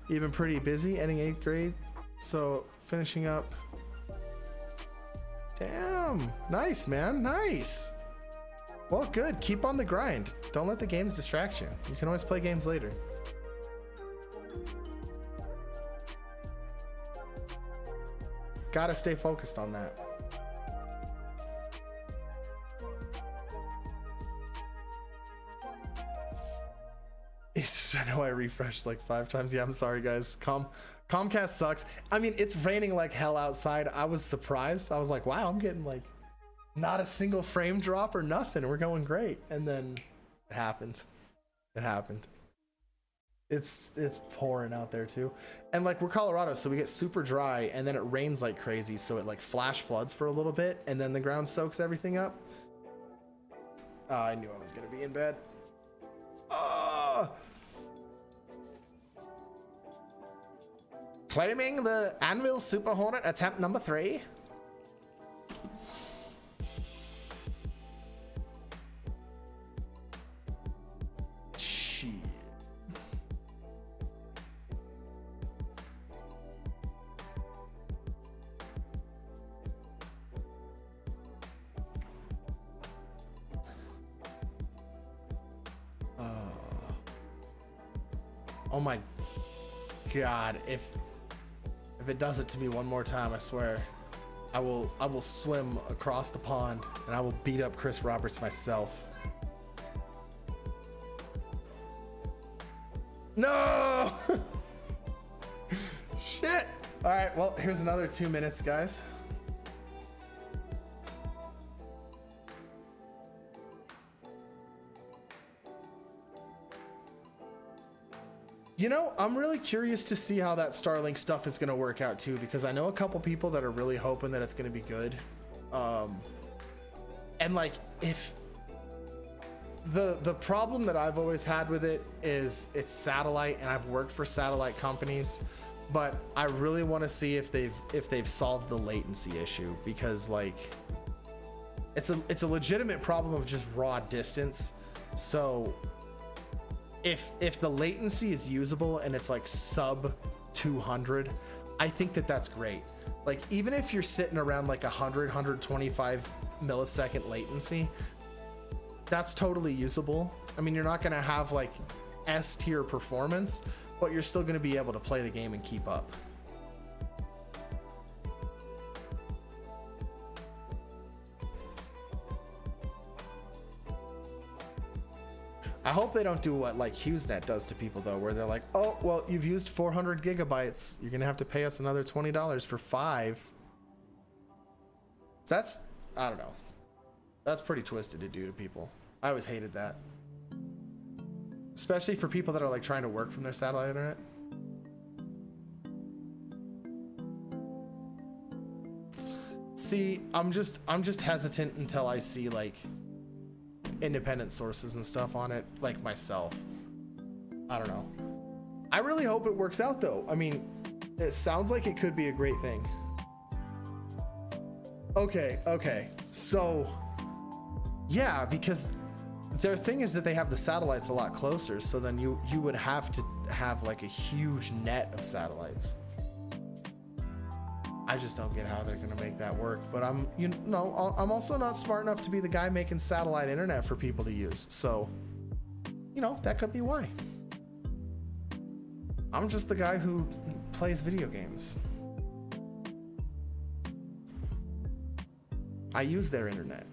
You've been pretty busy, ending 8th grade, so finishing up. Damn. Nice, man. Nice. Well, good. Keep on the grind. Don't let the games distract you. You can always play games later. Gotta stay focused on that. I know I refreshed like 5 times. Yeah, I'm sorry, guys. Comcast sucks. I mean, it's raining like hell outside. I was surprised. I was like, wow, I'm getting like not a single frame drop or nothing. We're going great. And then it happened. It happened. It's pouring out there too. And like, we're Colorado, so we get super dry and then it rains like crazy. So it like flash floods for a little bit and then the ground soaks everything up. I knew I was gonna be in bed. Claiming the Anvil Super Hornet attempt number 3. Shit. Oh my God, if it does it to me one more time, I swear I will swim across the pond and I will beat up Chris Roberts myself. No. Shit. All right, well, here's another 2 minutes, guys. You know, I'm really curious to see how that Starlink stuff is going to work out too, because I know a couple people that are really hoping that it's going to be good. And like, if the problem that I've always had with it is it's satellite, and I've worked for satellite companies, but I really want to see if they've solved the latency issue, because like it's a legitimate problem of just raw distance. So if the latency is usable and it's like sub 200, I think that that's great. Like, even if you're sitting around like 125 millisecond latency, that's totally usable. I mean, you're not going to have like S tier performance, but you're still going to be able to play the game and keep up. I hope they don't do what like HughesNet does to people though, where they're like, oh, well, you've used 400 gigabytes. You're going to have to pay us another $20 for 5. That's, I don't know. That's pretty twisted to do to people. I always hated that. Especially for people that are like trying to work from their satellite internet. See, I'm just hesitant until I see like independent sources and stuff on it, like myself. I don't know. I really hope it works out though. I mean, it sounds like it could be a great thing. Okay. So yeah, because their thing is that they have the satellites a lot closer, so then you would have to have like a huge net of satellites. I just don't get how they're gonna make that work, but I'm also not smart enough to be the guy making satellite internet for people to use, so you know, that could be why. I'm just the guy who plays video games. I use their internet.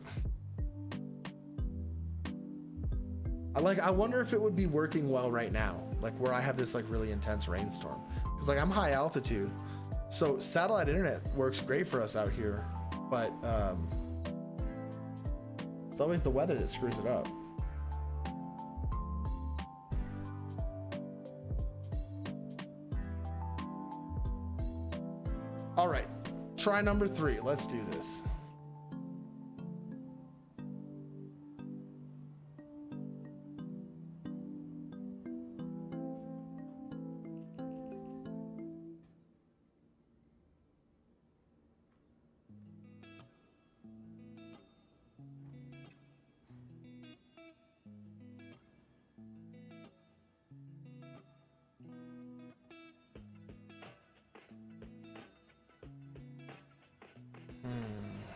I wonder if it would be working well right now, like where I have this like really intense rainstorm, because like I'm high altitude, so satellite internet works great for us out here, but it's always the weather that screws it up. All right, try number 3. Let's do this.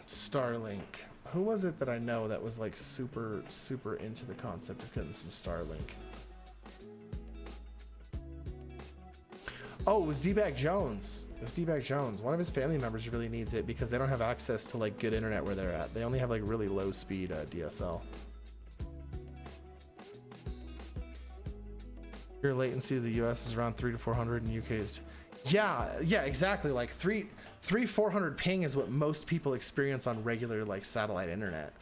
Starlink. Who was it that I know that was like super into the concept of getting some Starlink? Oh, it was D-Bag Jones. It was D-Bag Jones. One of his family members really needs it because they don't have access to like good internet where they're at. They only have like really low speed DSL. Your latency to the US is around 300 to 400, and UK is yeah, exactly. Like 400 ping is what most people experience on regular like satellite internet.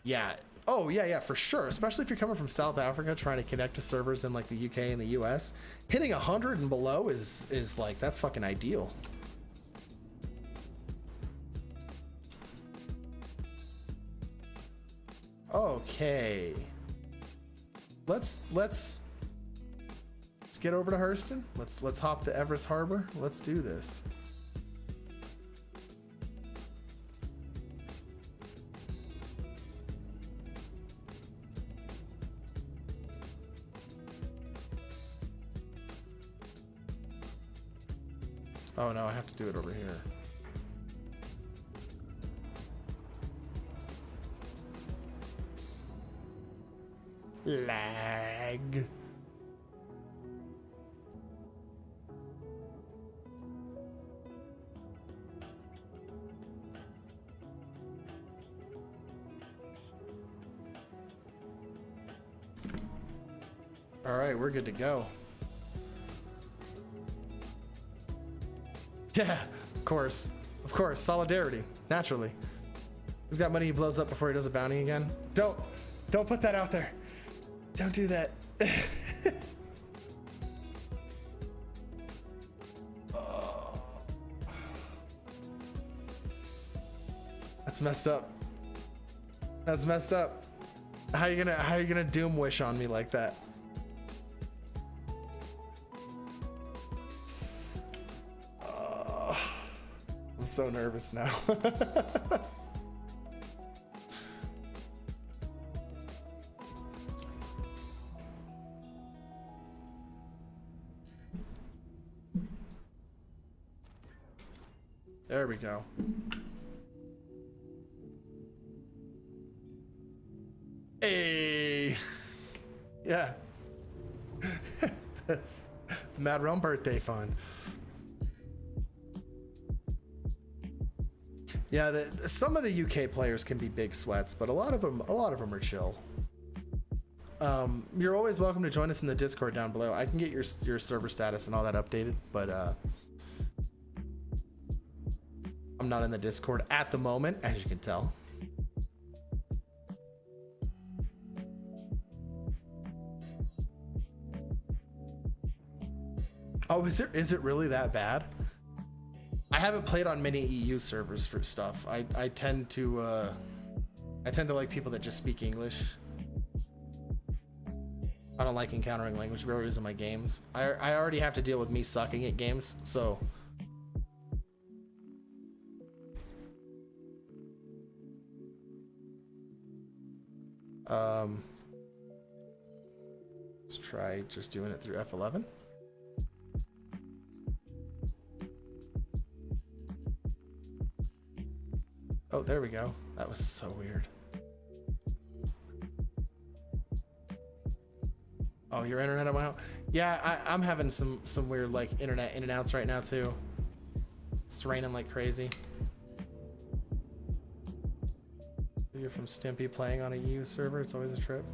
Yeah. Oh yeah, for sure. Especially if you're coming from South Africa trying to connect to servers in like the UK and the US, hitting 100 and below is like, that's fucking ideal. Okay. Let's get over to Hurston. Let's hop to Everest Harbor. Let's do this. Oh no, I have to do it over here. Lag. All right, we're good to go. Yeah, of course, solidarity, naturally. Who's got money he blows up before he does a bounty again? Don't put that out there. Don't do that. That's messed up. That's messed up. How you gonna doom wish on me like that? I'm so nervous now. There we go. Hey, yeah. The Madrealm birthday fund. Yeah, some of the UK players can be big sweats, but a lot of them are chill. You're always welcome to join us in the Discord down below. I can get your server status and all that updated, but I'm not in the Discord at the moment, as you can tell. Oh, is it really that bad? I haven't played on many EU servers for stuff. I tend to like people that just speak English. I don't like encountering language barriers in my games. I already have to deal with me sucking at games, so. Let's try just doing it through F11. Oh, there we go. That was so weird. Oh, your internet went out? Yeah, I'm having some weird like internet in and outs right now too. It's raining like crazy. You're from Stimpy playing on a EU server. It's always a trip.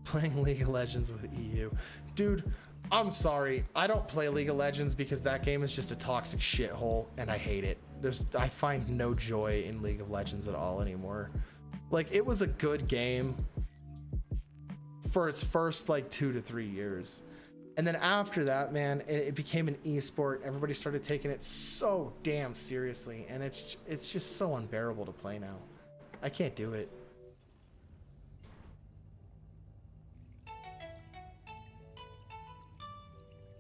Playing League of Legends with EU. Dude, I'm sorry. I don't play League of Legends because that game is just a toxic shithole and I hate it. I find no joy in League of Legends at all anymore. Like, it was a good game for its first like 2 to 3 years. And then after that, man, it became an esport. Everybody started taking it so damn seriously, and it's just so unbearable to play now. I can't do it.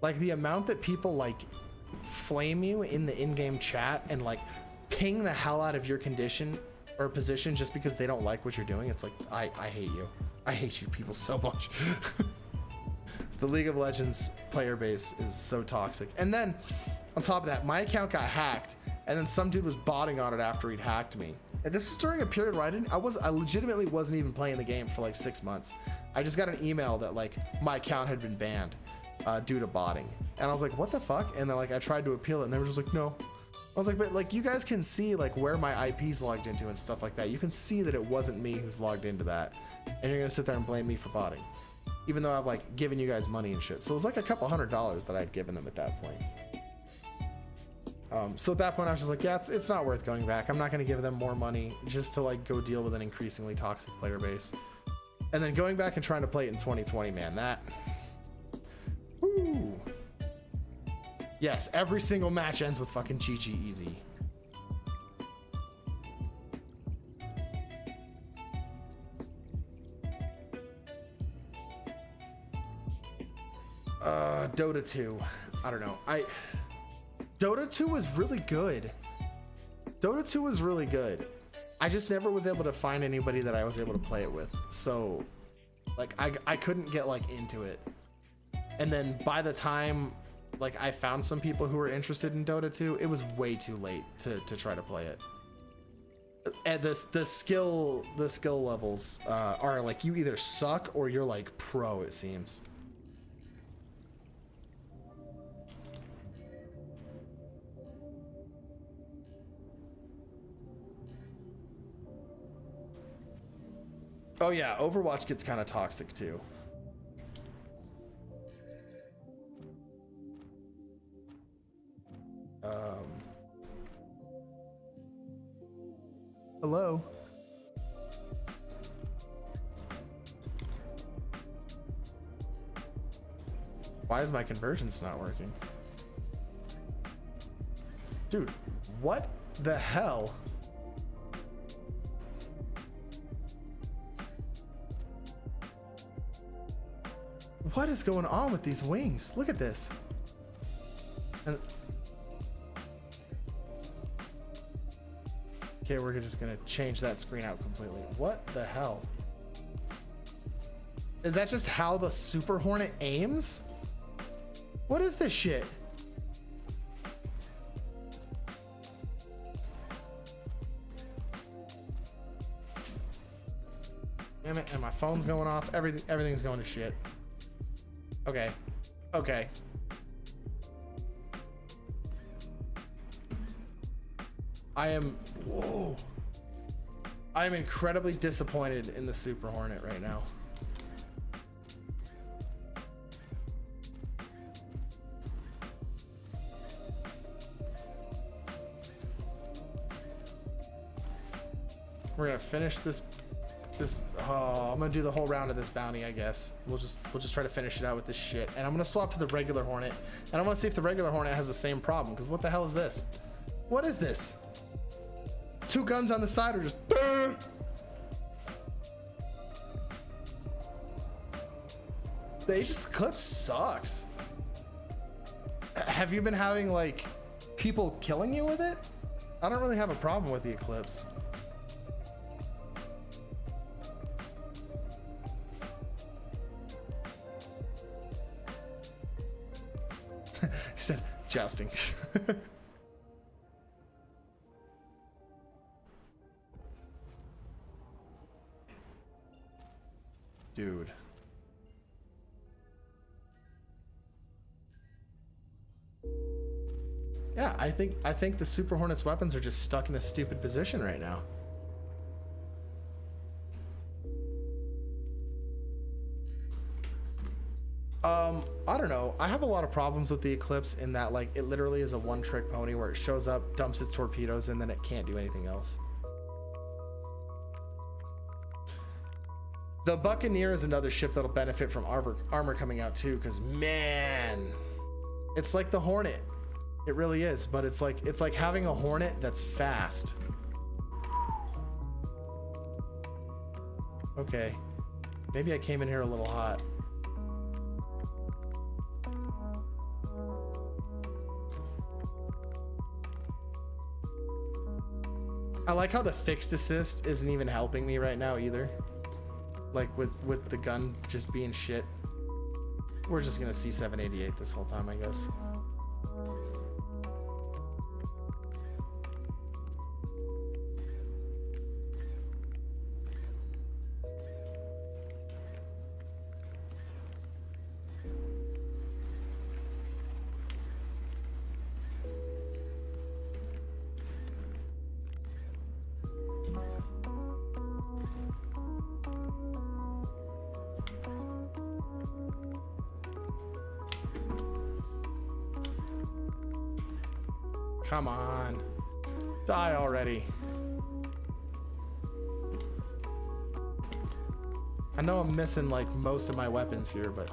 Like, the amount that people like flame you in the in-game chat and like ping the hell out of your condition or position just because they don't like what you're doing. It's like, I hate you. I hate you people so much. The League of Legends player base is so toxic. And then on top of that, my account got hacked, and then some dude was botting on it after he'd hacked me. And this was during a period where I legitimately wasn't even playing the game for like 6 months. I just got an email that like my account had been banned due to botting. And I was like, what the fuck? And then like I tried to appeal it and they were just like, no. I was like, but like you guys can see like where my IP's logged into and stuff like that. You can see that it wasn't me who's logged into that. And you're gonna sit there and blame me for botting. Even though I've like given you guys money and shit. So it was like a couple $100 that I'd given them at that point. So at that point I was just like, yeah, it's not worth going back. I'm not gonna give them more money just to like go deal with an increasingly toxic player base. And then going back and trying to play it in 2020, man, that. Woo. Yes, every single match ends with fucking GG easy. Dota 2. I don't know. Dota 2 was really good. Dota 2 was really good. I just never was able to find anybody that I was able to play it with. So like I couldn't get like into it. And then by the time like I found some people who were interested in Dota 2, it was way too late to try to play it. And the skill levels are like you either suck or you're like pro, it seems. Oh yeah, Overwatch gets kind of toxic too. Hello. Why is my conversions not working? Dude, what the hell? What is going on with these wings? Look at this. And okay, we're just gonna change that screen out completely. What the hell? Is that just how the Super Hornet aims? What is this shit? Damn it, and my phone's going off. Everything's going to shit. Okay. Okay. Whoa. I am incredibly disappointed in the Super Hornet right now. We're gonna finish this. Oh, I'm gonna do the whole round of this bounty, I guess. We'll just try to finish it out with this shit. And I'm gonna swap to the regular Hornet. And I wanna see if the regular Hornet has the same problem. Because what the hell is this? What is this? Two guns on the side are just. The Aegis Eclipse sucks. Have you been having like people killing you with it? I don't really have a problem with the Eclipse. He said jousting. Dude. Yeah, I think the Super Hornet's weapons are just stuck in a stupid position right now. I don't know. I have a lot of problems with the Eclipse in that, like, it literally is a one-trick pony where it shows up, dumps its torpedoes, and then it can't do anything else. The Buccaneer is another ship that'll benefit from armor coming out too, because man, it's like the Hornet. It really is, but it's like having a Hornet that's fast. Okay, maybe I came in here a little hot. I like how the fixed assist isn't even helping me right now either. Like with the gun just being shit. We're just gonna see 788 this whole time, I guess. Come on. Die already. I know I'm missing like most of my weapons here, but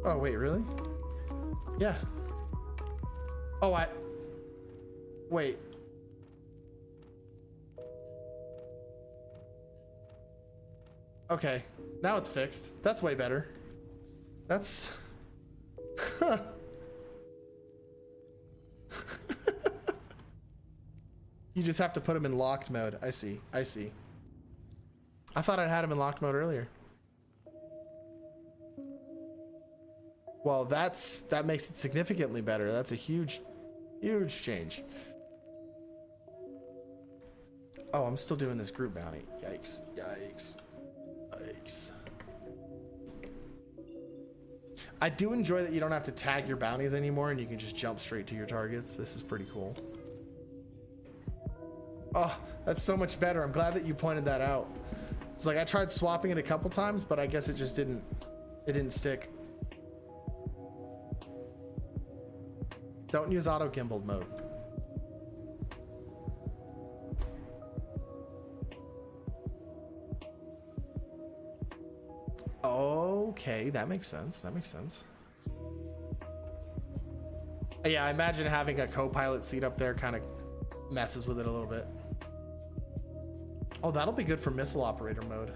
oh wait, really? Yeah. Oh, wait. Okay, now it's fixed. That's way better. That's you just have to put him in locked mode. I see. I see. I thought I'd had him in locked mode earlier. Well, that makes it significantly better. That's a huge change. Oh, I'm still doing this group bounty. Yikes. Yikes. Yikes. I do enjoy that you don't have to tag your bounties anymore and you can just jump straight to your targets. This is pretty cool. Oh, that's so much better. I'm glad that you pointed that out. It's like I tried swapping it a couple times, but I guess it just didn't stick. Don't use auto gimbaled mode. Oh. Okay, that makes sense. That makes sense. Yeah, I imagine having a co-pilot seat up there kind of messes with it a little bit. Oh, that'll be good for missile operator mode.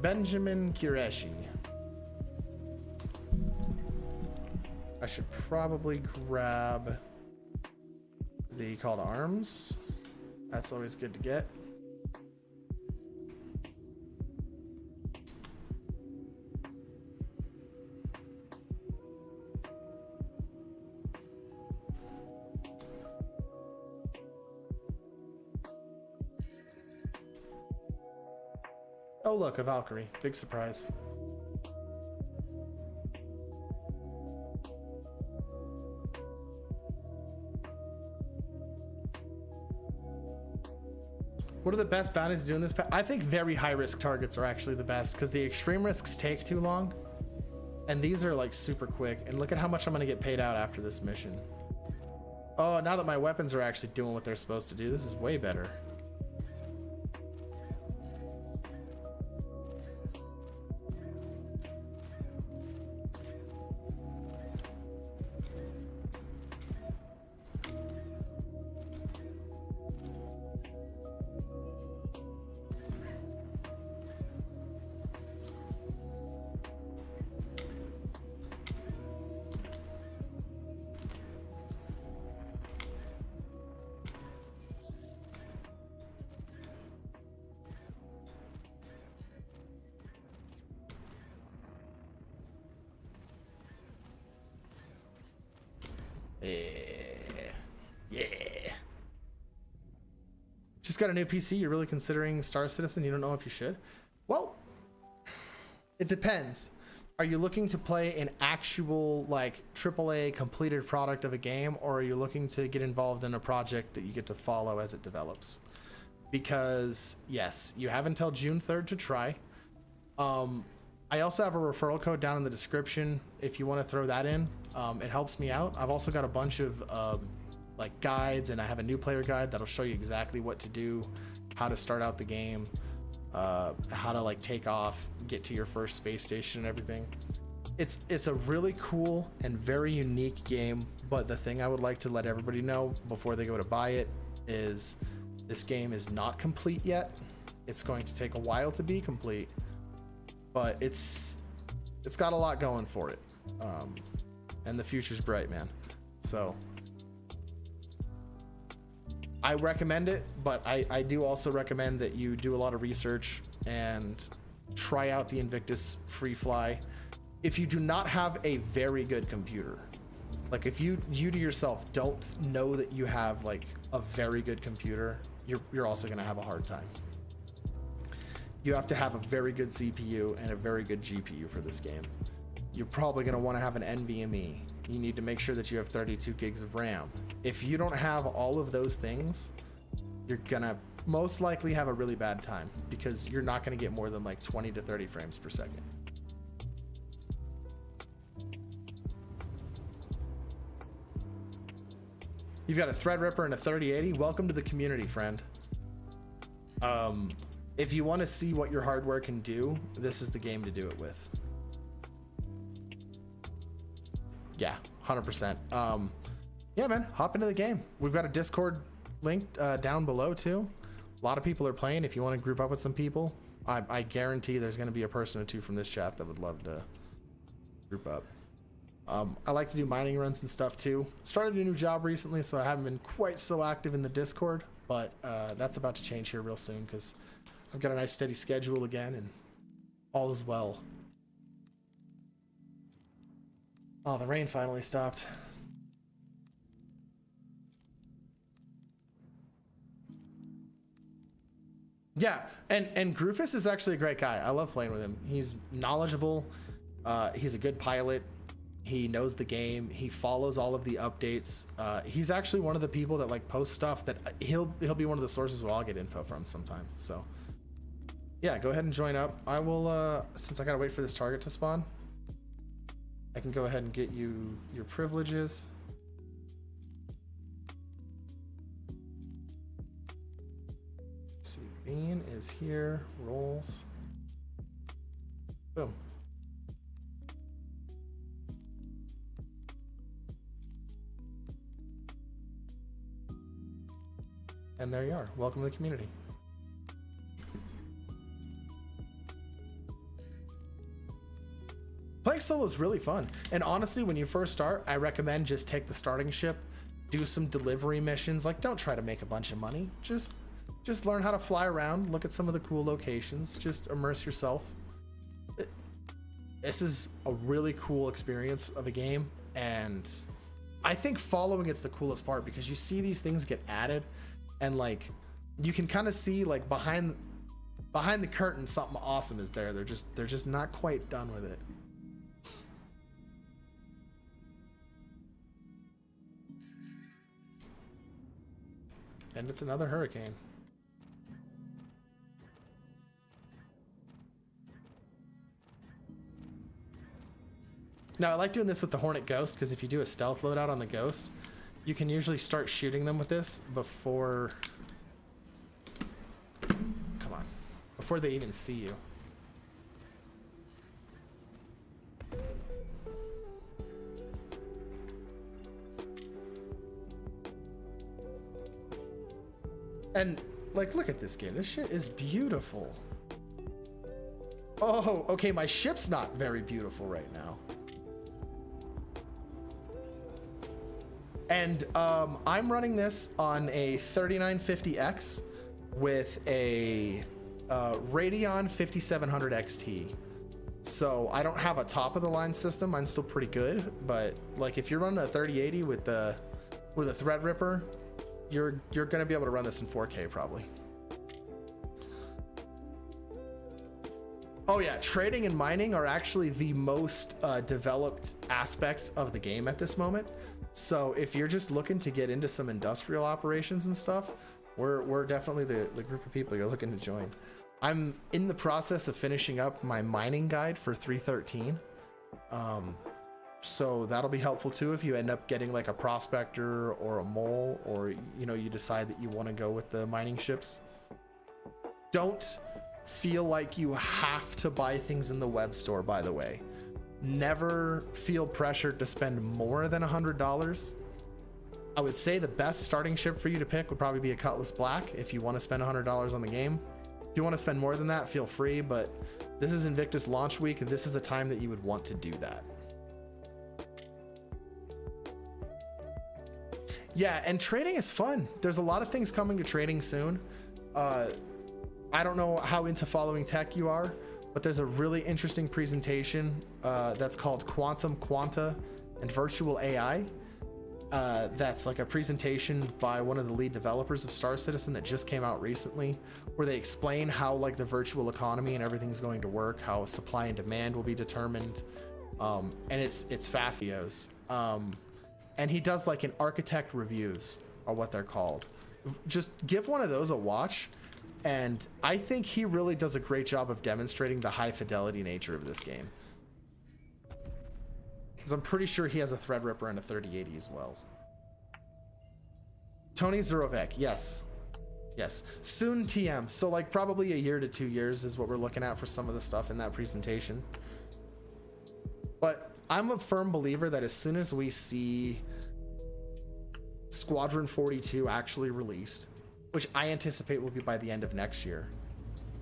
Benjamin Qureshi. I should probably grab the call to arms. That's always good to get. Oh look, a Valkyrie. Big surprise. What are the best bounties to do in this? I think very high risk targets are actually the best because the extreme risks take too long. And these are like super quick. And look at how much I'm going to get paid out after this mission. Oh, now that my weapons are actually doing what they're supposed to do, this is way better. Yeah. Just got a new PC. You're really considering Star Citizen. You don't know if you should. Well, it depends. Are you looking to play an actual like AAA completed product of a game, or are you looking to get involved in a project that you get to follow as it develops? Because yes, you have until June 3rd to try. I also have a referral code down in the description if you want to throw that in. It helps me out. I've also got a bunch of like guides, and I have a new player guide that'll show you exactly what to do, how to start out the game, how to like take off, get to your first space station and everything. It's a really cool and very unique game, but the thing I would like to let everybody know before they go to buy it is this game is not complete yet. It's going to take a while to be complete, but it's got a lot going for it. And the future's bright, man. So I recommend it, but I do also recommend that you do a lot of research and try out the Invictus Free Fly. If you do not have a very good computer, like if you to yourself don't know that you have like a very good computer, you're also gonna have a hard time. You have to have a very good CPU and a very good GPU for this game. You're probably going to want to have an NVMe. You need to make sure that you have 32 gigs of RAM. If you don't have all of those things, you're going to most likely have a really bad time because you're not going to get more than like 20 to 30 frames per second. You've got a Threadripper and a 3080. Welcome to the community, friend. If you want to see what your hardware can do, this is the game to do it with. Yeah, 100%. Yeah, man, hop into the game. We've got a Discord link down below too. A lot of people are playing. If you want to group up with some people, I guarantee there's going to be a person or two from this chat that would love to group up. I like to do mining runs and stuff too. Started a new job recently, so I haven't been quite so active in the Discord, but that's about to change here real soon because I've got a nice steady schedule again and all is well. Oh, the rain finally stopped. Yeah, and Groofus is actually a great guy. I love playing with him. He's knowledgeable. He's a good pilot. He knows the game. He follows all of the updates. He's actually one of the people that like post stuff that he'll be one of the sources where I'll get info from sometimes. So yeah, go ahead and join up. I will, since I gotta wait for this target to spawn, I can go ahead and get you your privileges. scene is here. Rolls. Boom. And there you are. Welcome to the community. Playing solo is really fun. And honestly, when you first start, I recommend just take the starting ship, do some delivery missions. Like, don't try to make a bunch of money. Just learn how to fly around, look at some of the cool locations, just immerse yourself. This is a really cool experience of a game, and I think following it's the coolest part because you see these things get added, and like you can kind of see like behind the curtain something awesome is there. They're just not quite done with it. And it's another hurricane. Now I like doing this with the Hornet Ghost because if you do a stealth loadout on the Ghost, you can usually start shooting them with this before, come on, before they even see you. And like, look at this game. This shit is beautiful. Oh, okay. My ship's not very beautiful right now. And I'm running this on a 3950X with a Radeon 5700 XT. So I don't have a top of the line system. Mine's still pretty good, but like if you're running a 3080 with a Threadripper, you're gonna be able to run this in 4K probably. Oh yeah, trading and mining are actually the most developed aspects of the game at this moment. So if you're just looking to get into some industrial operations and stuff, we're definitely the group of people you're looking to join. I'm in the process of finishing up my mining guide for 3.13. So that'll be helpful too if you end up getting like a prospector or a mole, or you know, you decide that you want to go with the mining ships. Don't feel like you have to buy things in the web store, by the way. Never feel pressured to spend more than $100. I would say the best starting ship for you to pick would probably be a Cutlass Black if you want to spend $100 on the game. If you want to spend more than that, feel free, but this is Invictus launch week and this is the time that you would want to do that. Yeah, and trading is fun. There's a lot of things coming to trading soon. I don't know how into following tech you are, but there's a really interesting presentation that's called Quantum Quanta and Virtual AI. That's like a presentation by one of the lead developers of Star Citizen that just came out recently, where they explain how like the virtual economy and everything's going to work, how supply and demand will be determined, and it's fascinating. And he does like an architect reviews, or what they're called. Just give one of those a watch. And I think he really does a great job of demonstrating the high fidelity nature of this game. Because I'm pretty sure he has a Threadripper and a 3080 as well. Tony Zurovec, yes. Yes, soon TM. So like probably a year to 2 years is what we're looking at for some of the stuff in that presentation. But I'm a firm believer that as soon as we see Squadron 42 actually released, which I anticipate will be by the end of next year,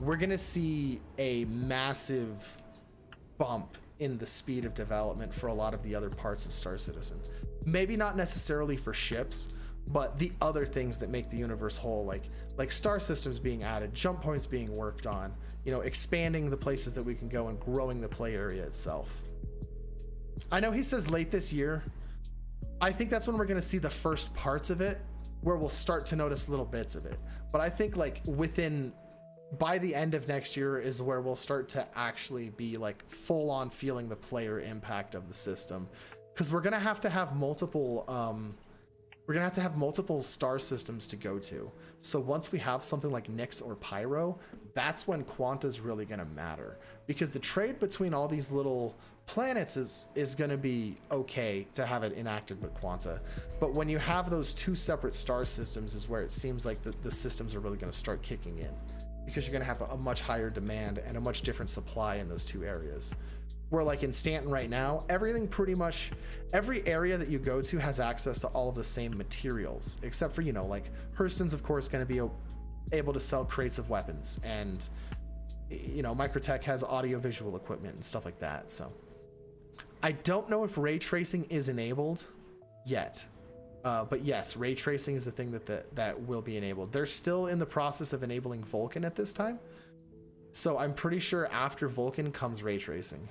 we're gonna see a massive bump in the speed of development for a lot of the other parts of Star Citizen. Maybe not necessarily for ships, but the other things that make the universe whole, like star systems being added, jump points being worked on, you know, expanding the places that we can go and growing the play area itself. I know he says late this year. I think that's when we're gonna see the first parts of it, where we'll start to notice little bits of it. But I think like by the end of next year is where we'll start to actually be like full on feeling the player impact of the system. Because we're gonna have to have multiple star systems to go to. So once we have something like Nyx or Pyro, that's when Quanta's really gonna matter. Because the trade between all these little planets is gonna be okay to have it enacted with Quanta. But when you have those two separate star systems is where it seems like the systems are really gonna start kicking in. because you're going to have a much higher demand and a much different supply in those two areas. Where like in Stanton right now, everything pretty much, every area that you go to has access to all of the same materials, except for, you know, like Hurston's of course going to be able to sell crates of weapons, and, you know, Microtech has audio-visual equipment and stuff like that. So I don't know if ray tracing is enabled yet. But yes, ray tracing is the thing that will be enabled. They're still in the process of enabling Vulkan at this time. So I'm pretty sure after Vulkan comes ray tracing.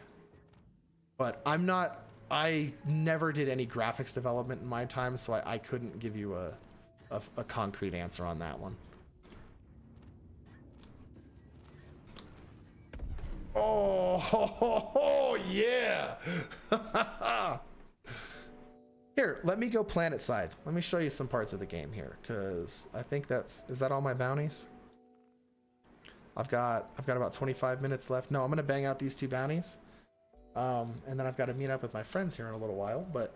But I never did any graphics development in my time, so I couldn't give you a concrete answer on that one. Oh, yeah. Here, let me go planet side. Let me show you some parts of the game here, because I think is that all my bounties? I've got about 25 minutes left. No, I'm gonna bang out these 2 bounties. And then I've got to meet up with my friends here in a little while, but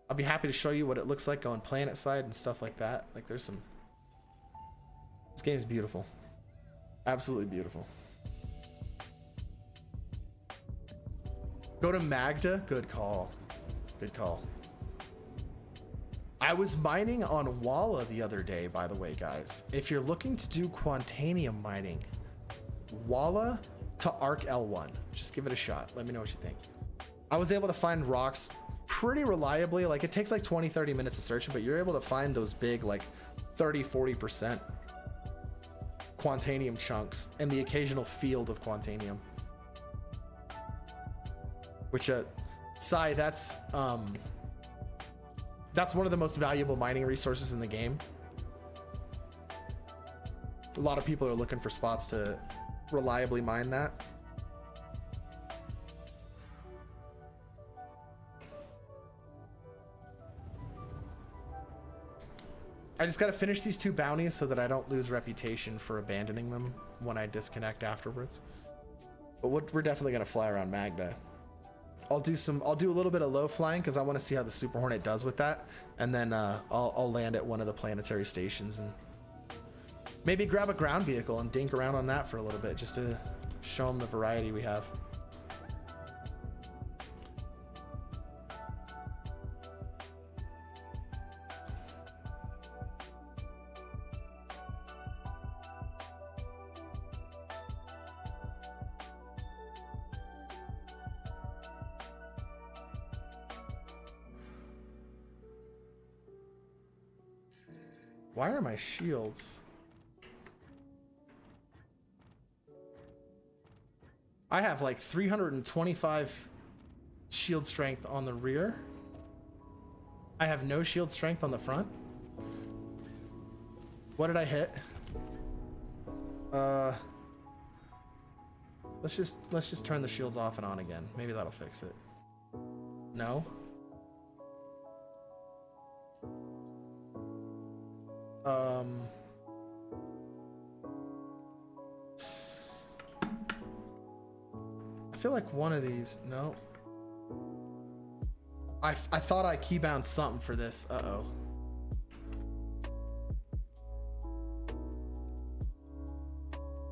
I'll be happy to show you what it looks like going planet side and stuff like that. Like this game's beautiful. Absolutely beautiful. Go to Magda. Good call. Good call. I was mining on Walla the other day, by the way, guys. If you're looking to do Quantanium mining, Walla to Arc L1. Just give it a shot. Let me know what you think. I was able to find rocks pretty reliably. Like it takes like 20-30 minutes of searching, but you're able to find those big like 30-40% Quantanium chunks and the occasional field of Quantanium. Which Sai, that's one of the most valuable mining resources in the game. A lot of people are looking for spots to reliably mine that. I just got to finish these 2 bounties so that I don't lose reputation for abandoning them when I disconnect afterwards. But we're definitely going to fly around Magda. I'll do a little bit of low flying because I want to see how the Super Hornet does with that, and then I'll land at one of the planetary stations and maybe grab a ground vehicle and dink around on that for a little bit just to show them the variety we have. Why are my shields? I have like 325 shield strength on the rear. I have no shield strength on the front. What did I hit? Let's just turn the shields off and on again. Maybe that'll fix it. No. I feel like one of these, no. I thought I keybound something for this. Uh-oh.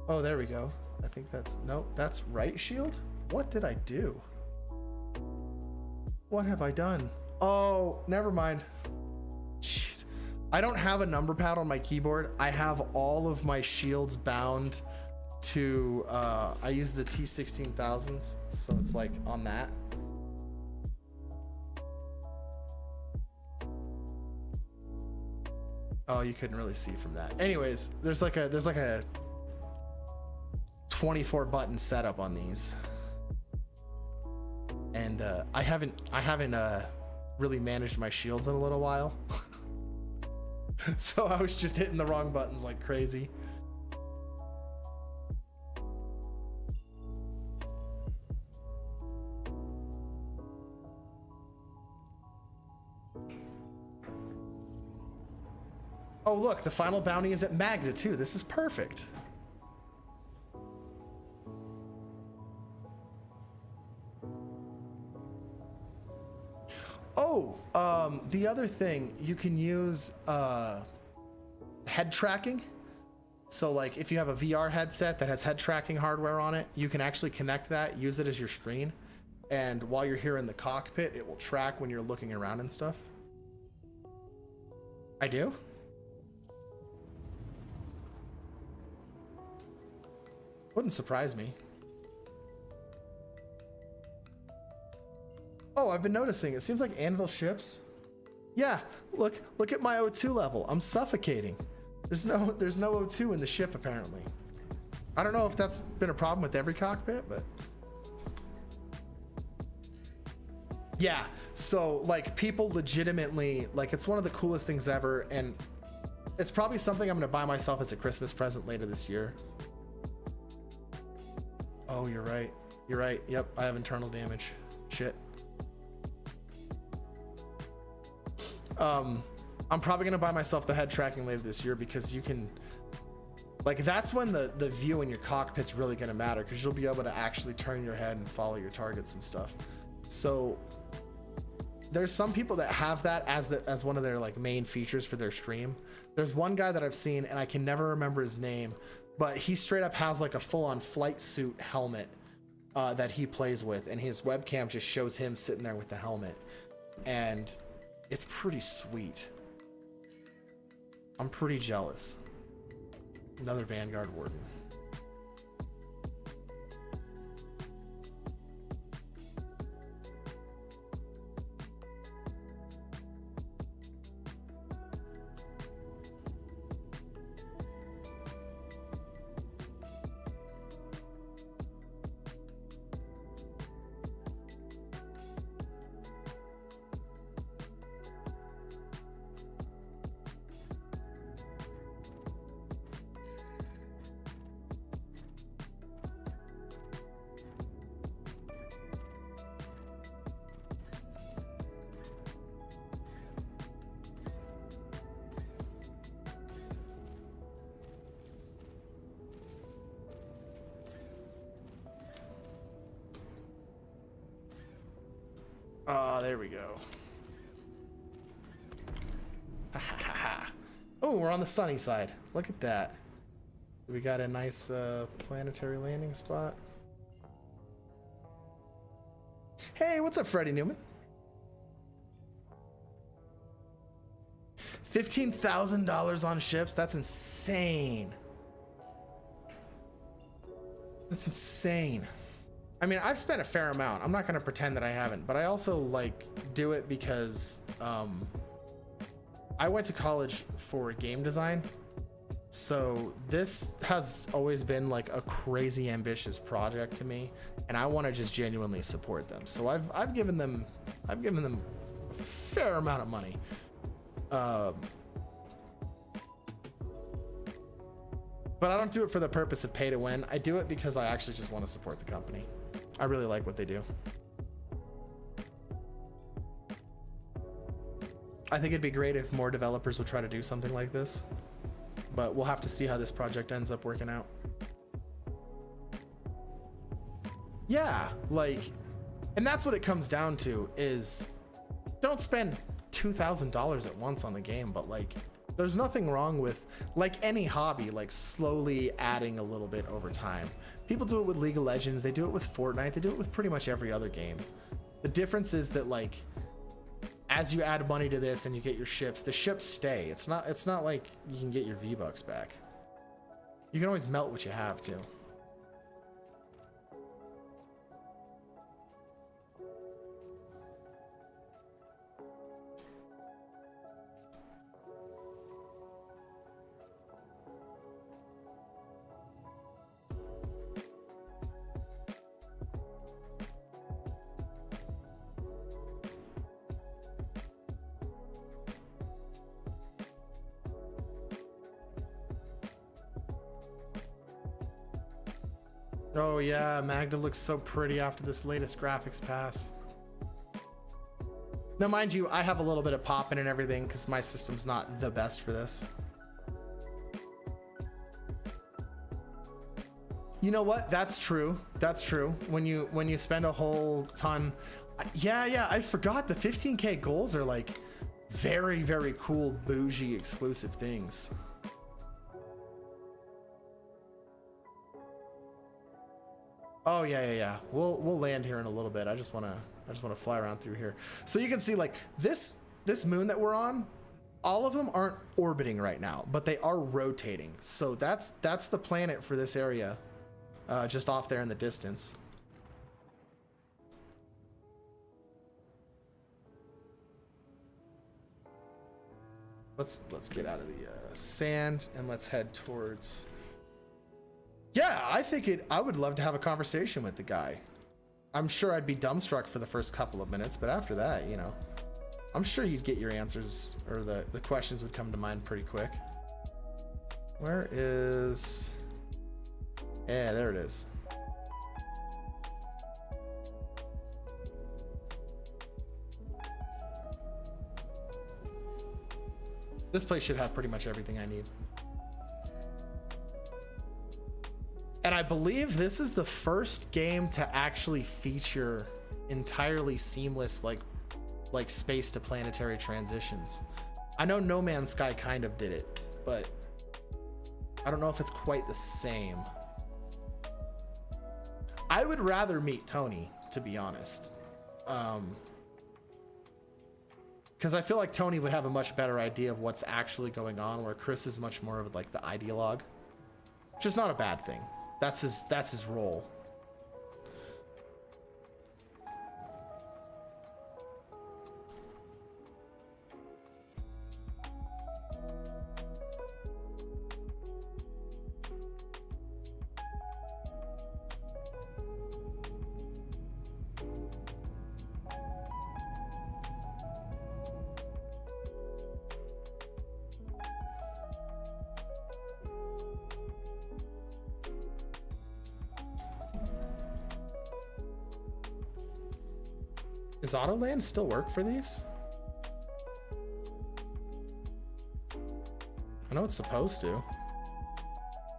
Oh, there we go. I think that's, no, that's right shield? What did I do? What have I done? Oh, never mind. Jeez. I don't have a number pad on my keyboard. I have all of my shields bound to, I use the T16000s, so it's like on that. Oh, you couldn't really see from that. Anyways, there's like a 24 button setup on these, and I haven't really managed my shields in a little while. So I was just hitting the wrong buttons like crazy. Oh look, the final bounty is at Magda too. This is perfect. Oh, the other thing, you can use head tracking. So like if you have a VR headset that has head tracking hardware on it, you can actually connect that, use it as your screen. And while you're here in the cockpit, it will track when you're looking around and stuff. I do? Wouldn't surprise me. Oh, I've been noticing. It seems like Anvil ships. Yeah, look at my O2 level. I'm suffocating. There's no O2 in the ship apparently. I don't know if that's been a problem with every cockpit, but yeah. So like people legitimately, like it's one of the coolest things ever, and it's probably something I'm gonna buy myself as a Christmas present later this year. Oh, you're right. You're right. Yep, I have internal damage. Shit. I'm probably gonna buy myself the head tracking later this year because you can, like, that's when the view in your cockpit's really gonna matter, because you'll be able to actually turn your head and follow your targets and stuff. So there's some people that have that as one of their like main features for their stream. There's one guy that I've seen, and I can never remember his name, but he straight up has like a full-on flight suit helmet that he plays with, and his webcam just shows him sitting there with the helmet, and it's pretty sweet. I'm pretty jealous. Another Vanguard Warden. There we go. Oh, we're on the sunny side. Look at that. We got a nice planetary landing spot. Hey, what's up, Freddie Newman? $15,000 on ships? That's insane. That's insane. I mean, I've spent a fair amount. I'm not going to pretend that I haven't, but I also like do it because I went to college for game design. So this has always been like a crazy ambitious project to me, and I want to just genuinely support them. So I've given them a fair amount of money. But I don't do it for the purpose of pay to win. I do it because I actually just want to support the company. I really like what they do. I think it'd be great if more developers would try to do something like this, but we'll have to see how this project ends up working out. Yeah, like, and that's what it comes down to is don't spend $2,000 at once on the game, but like, there's nothing wrong with, like any hobby, like slowly adding a little bit over time. People do it with League of Legends, they do it with Fortnite, they do it with pretty much every other game. The difference is that like, as you add money to this and you get your ships, the ships stay. It's not like you can get your V-Bucks back. You can always melt what you have too. Oh yeah, Magda looks so pretty after this latest graphics pass. Now mind you, I have a little bit of popping and everything because my system's not the best for this. You know what? That's true. That's true. When you spend a whole ton, yeah, I forgot the 15K goals are like very, very cool, bougie, exclusive things. Oh yeah. We'll land here in a little bit. I just wanna fly around through here. So you can see like this moon that we're on, all of them aren't orbiting right now, but they are rotating. So that's the planet for this area, just off there in the distance. Let's get out of the sand and let's head towards. Yeah, I would love to have a conversation with the guy. I'm sure I'd be dumbstruck for the first couple of minutes, but after that, you know, I'm sure you'd get your answers, or the questions would come to mind pretty quick. Where is... Yeah, there it is. This place should have pretty much everything I need. And I believe this is the first game to actually feature entirely seamless like space to planetary transitions. I know No Man's Sky kind of did it, but I don't know if it's quite the same. I would rather meet Tony, to be honest. Because I feel like Tony would have a much better idea of what's actually going on, where Chris is much more of like the ideologue, which is not a bad thing. That's his role. Does Autoland still work for these? I know it's supposed to.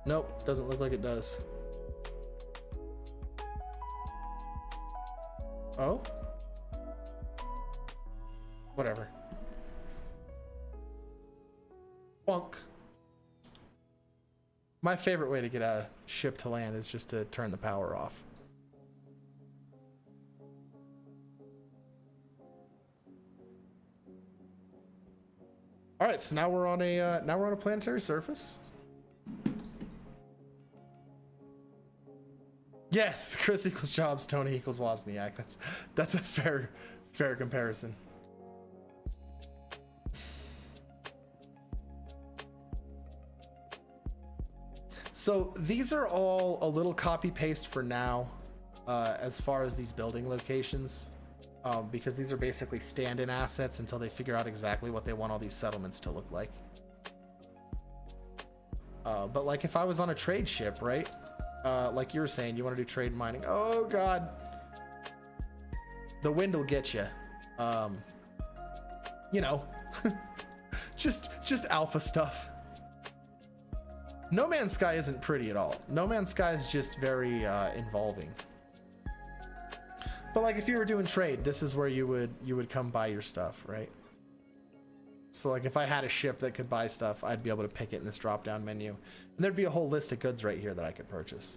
Nope, doesn't look like it does. Oh? Whatever. Bonk. My favorite way to get a ship to land is just to turn the power off. All right, so now we're on a planetary surface. Yes, Chris equals Jobs, Tony equals Wozniak. That's a fair comparison. So these are all a little copy paste for now, as far as these building locations. Because these are basically stand-in assets until they figure out exactly what they want all these settlements to look like. But like if I was on a trade ship, right? Like you were saying, you want to do trade mining. Oh God, the wind will get you. You know, just alpha stuff. No Man's Sky isn't pretty at all. No Man's Sky is just very involving. But like if you were doing trade, this is where you would come buy your stuff, right? So like if I had a ship that could buy stuff, I'd be able to pick it in this drop down menu. And there'd be a whole list of goods right here that I could purchase.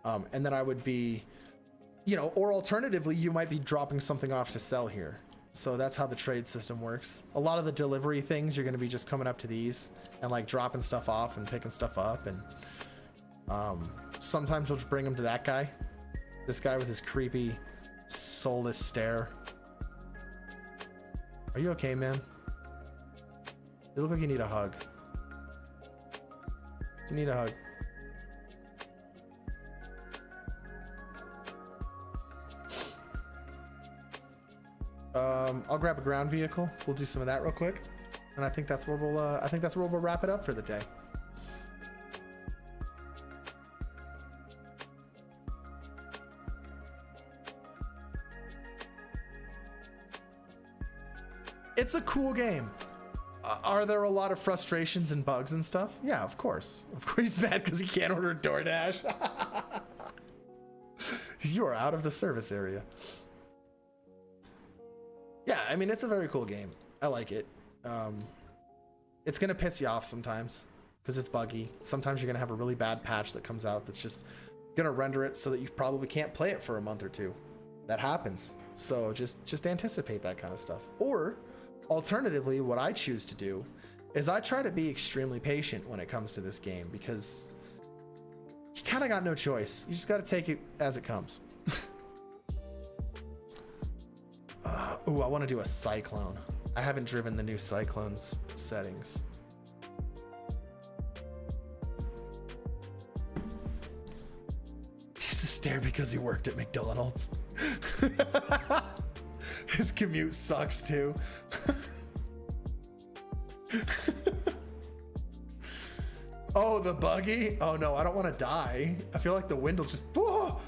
And then I would be, you know, or alternatively, you might be dropping something off to sell here. So that's how the trade system works. A lot of the delivery things, you're going to be just coming up to these and like dropping stuff off and picking stuff up. And sometimes we'll just bring them to that guy. This guy with his creepy, soulless stare. Are you okay, man? You look like you need a hug. You need a hug. I'll grab a ground vehicle. We'll do some of that real quick, and I think that's where we'll wrap it up for the day. It's a cool game. Are there a lot of frustrations and bugs and stuff? Yeah, of course. Of course he's mad because he can't order DoorDash. You are out of the service area. Yeah, I mean, it's a very cool game. I like it. It's going to piss you off sometimes because it's buggy. Sometimes you're going to have a really bad patch that comes out that's just gonna render it so that you probably can't play it for a month or two. That happens. So just anticipate that kind of stuff. Or alternatively, what I choose to do is I try to be extremely patient when it comes to this game, because you kind of got no choice. You just got to take it as it comes. Ooh, I want to do a Cyclone. I haven't driven the new Cyclone's settings. He's a stare because he worked at McDonald's. His commute sucks too. Oh, the buggy? Oh no, I don't want to die. I feel like the wind will just... Whoa!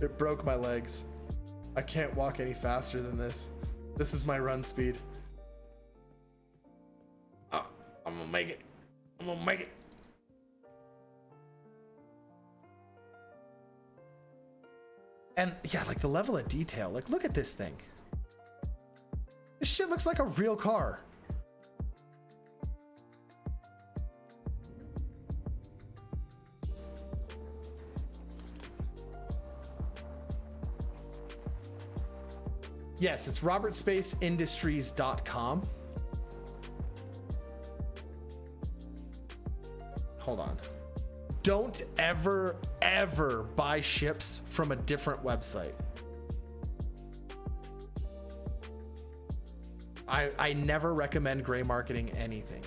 It broke my legs. I can't walk any faster than this. This is my run speed. Oh, I'm gonna make it. I'm gonna make it. And yeah, like the level of detail, like look at this thing. This shit looks like a real car. Yes, it's robertspaceindustries.com. Hold on. Don't ever, ever buy ships from a different website. I never recommend gray marketing anything.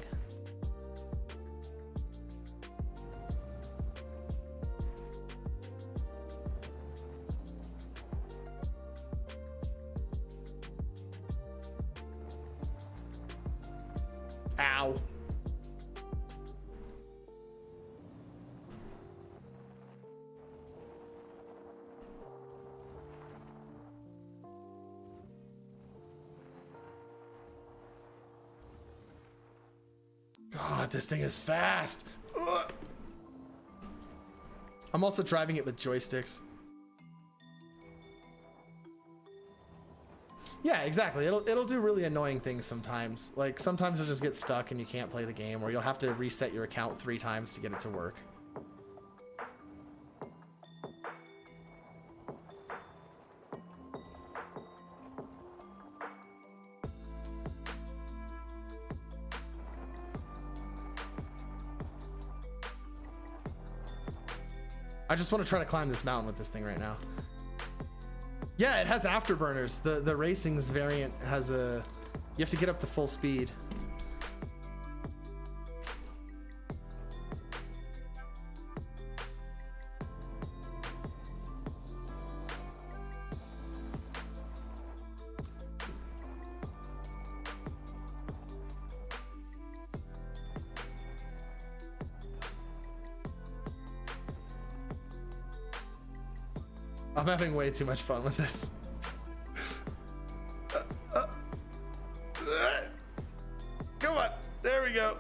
Ow. God, this thing is fast. Ugh. I'm also driving it with joysticks. Yeah, exactly. It'll do really annoying things sometimes. Like sometimes you'll just get stuck and you can't play the game, or you'll have to reset your account 3 times to get it to work. I just want to try to climb this mountain with this thing right now. Yeah, it has afterburners. The racing's variant has a... You have to get up to full speed. I'm having way too much fun with this. Come on, there we go.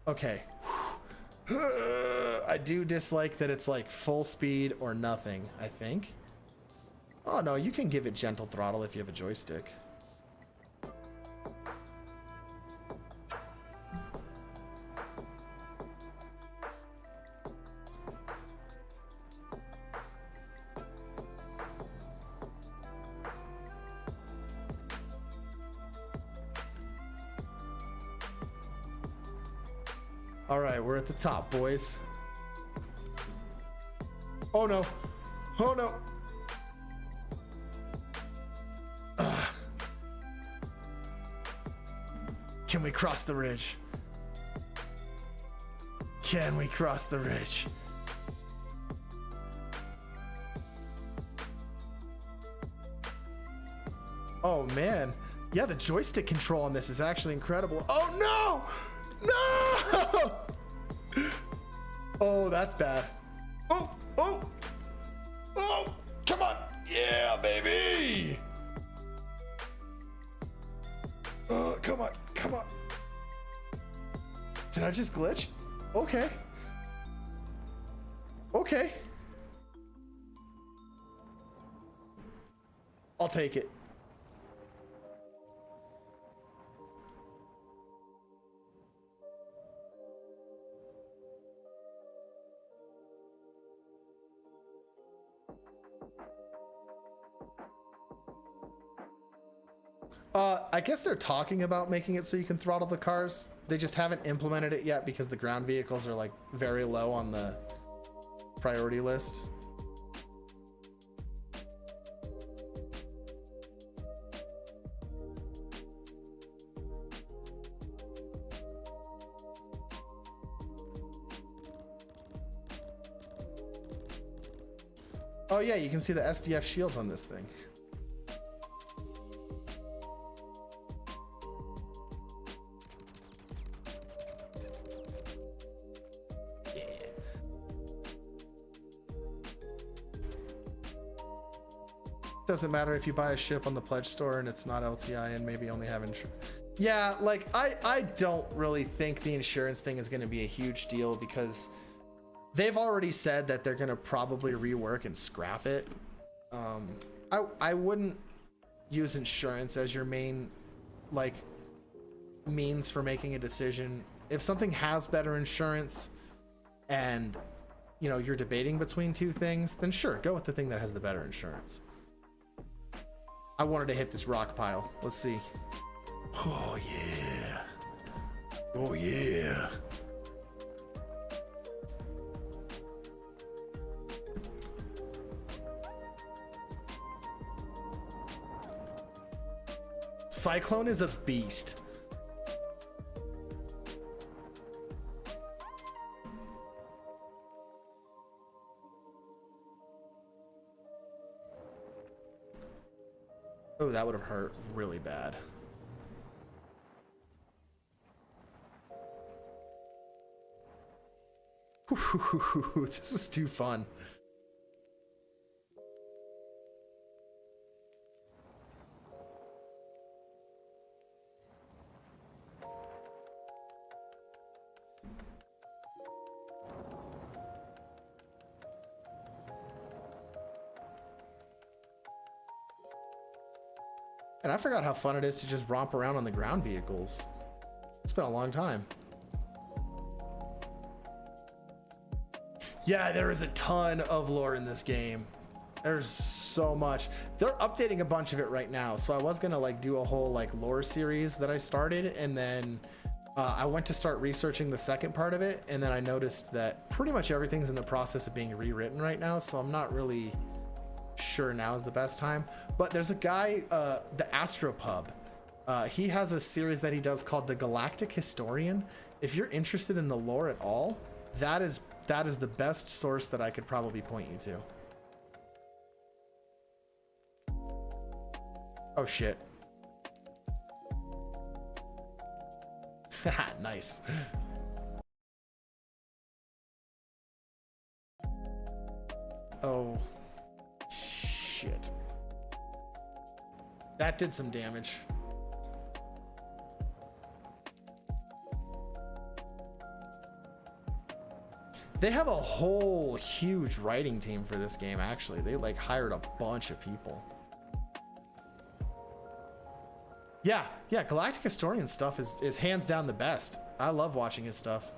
Okay. I do dislike that it's like full speed or nothing, I think. Oh no, you can give it gentle throttle if you have a joystick. All right, we're at the top, boys. Oh no. Oh no. Can we cross the ridge? Can we cross the ridge? Oh man. Yeah, the joystick control on this is actually incredible. Oh no! No! Oh, that's bad. Oh, oh, oh, come on. Yeah, baby. Come on, come on. Did I just glitch? Okay. Okay. I'll take it. I guess they're talking about making it so you can throttle the cars. They just haven't implemented it yet because the ground vehicles are like very low on the priority list. Oh yeah, you can see the SDF shields on this thing. Doesn't matter if you buy a ship on the pledge store and it's not LTI and maybe only have insurance. Yeah, like I don't really think the insurance thing is going to be a huge deal because they've already said that they're going to probably rework and scrap it. I wouldn't use insurance as your main like means for making a decision. If something has better insurance and you know you're debating between two things, then sure, go with the thing that has the better insurance. I wanted to hit this rock pile. Let's see. Oh yeah. Oh yeah. Cyclone is a beast. Oh, that would have hurt really bad. This is too fun. And I forgot how fun it is to just romp around on the ground vehicles. It's been a long time. Yeah, there is a ton of lore in this game. There's so much. They're updating a bunch of it right now. So I was gonna like do a whole like lore series that I started, and then I went to start researching the second part of it, and then I noticed that pretty much everything's in the process of being rewritten right now. So I'm not really sure now is the best time. But there's a guy, the Astropub. He has a series that he does called the Galactic Historian. If you're interested in the lore at all, that is the best source that I could probably point you to. Oh shit. Nice. Oh shit. That did some damage. They have a whole huge writing team for this game, actually. They like hired a bunch of people. Yeah, Galactic Historian stuff is hands down the best. I love watching his stuff.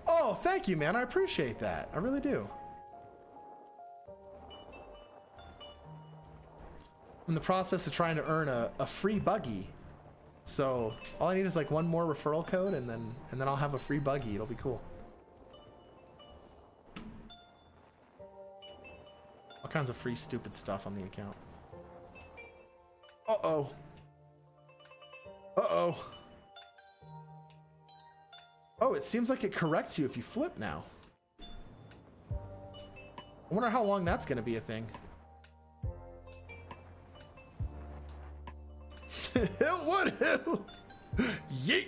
Oh, thank you, man. I appreciate that. I really do. I'm in the process of trying to earn a free buggy. So all I need is like one more referral code, and then I'll have a free buggy. It'll be cool. All kinds of free stupid stuff on the account. Uh-oh. Uh-oh. Oh, it seems like it corrects you if you flip now. I wonder how long that's gonna be a thing. What hell? Yeet.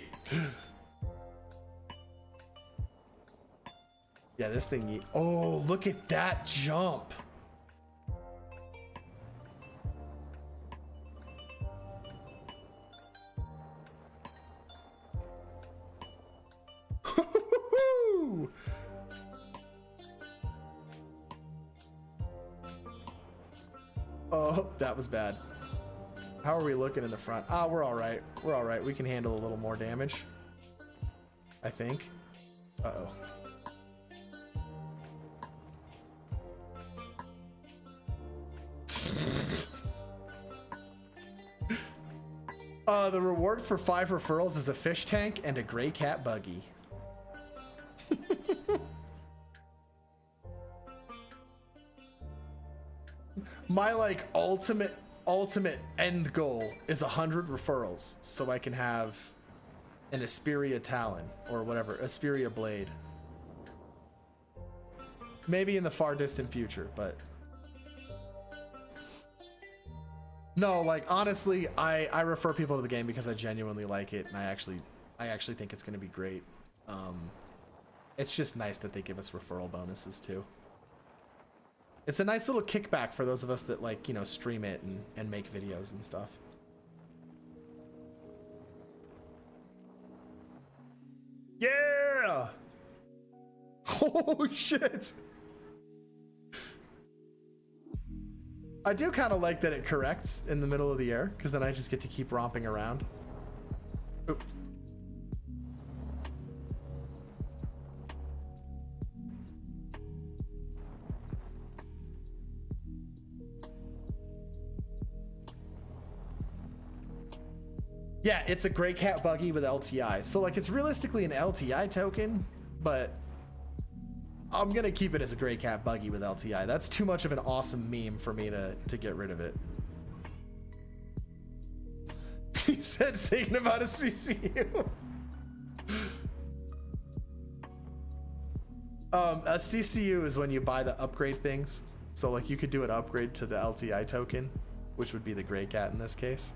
Yeah, this thing yeet. Oh, look at that jump. that was bad. How are we looking in the front? Ah, we're all right. We're all right. We can handle a little more damage, I think. Uh-oh. The reward for 5 referrals is a fish tank and a gray cat buggy. My like ultimate end goal is 100 referrals so I can have an Asperia Talon or whatever, Asperia Blade. Maybe in the far distant future, but no, like honestly, I refer people to the game because I genuinely like it and I actually think it's going to be great. It's just nice that they give us referral bonuses too. It's a nice little kickback for those of us that like, you know, stream it and make videos and stuff. Yeah! Oh shit! I do kind of like that it corrects in the middle of the air, because then I just get to keep romping around. Oops. Yeah, it's a gray cat buggy with LTI. So like it's realistically an LTI token, but I'm gonna keep it as a gray cat buggy with LTI. That's too much of an awesome meme for me to get rid of it. He said thinking about a CCU. A CCU is when you buy the upgrade things. So like you could do an upgrade to the LTI token, which would be the gray cat in this case,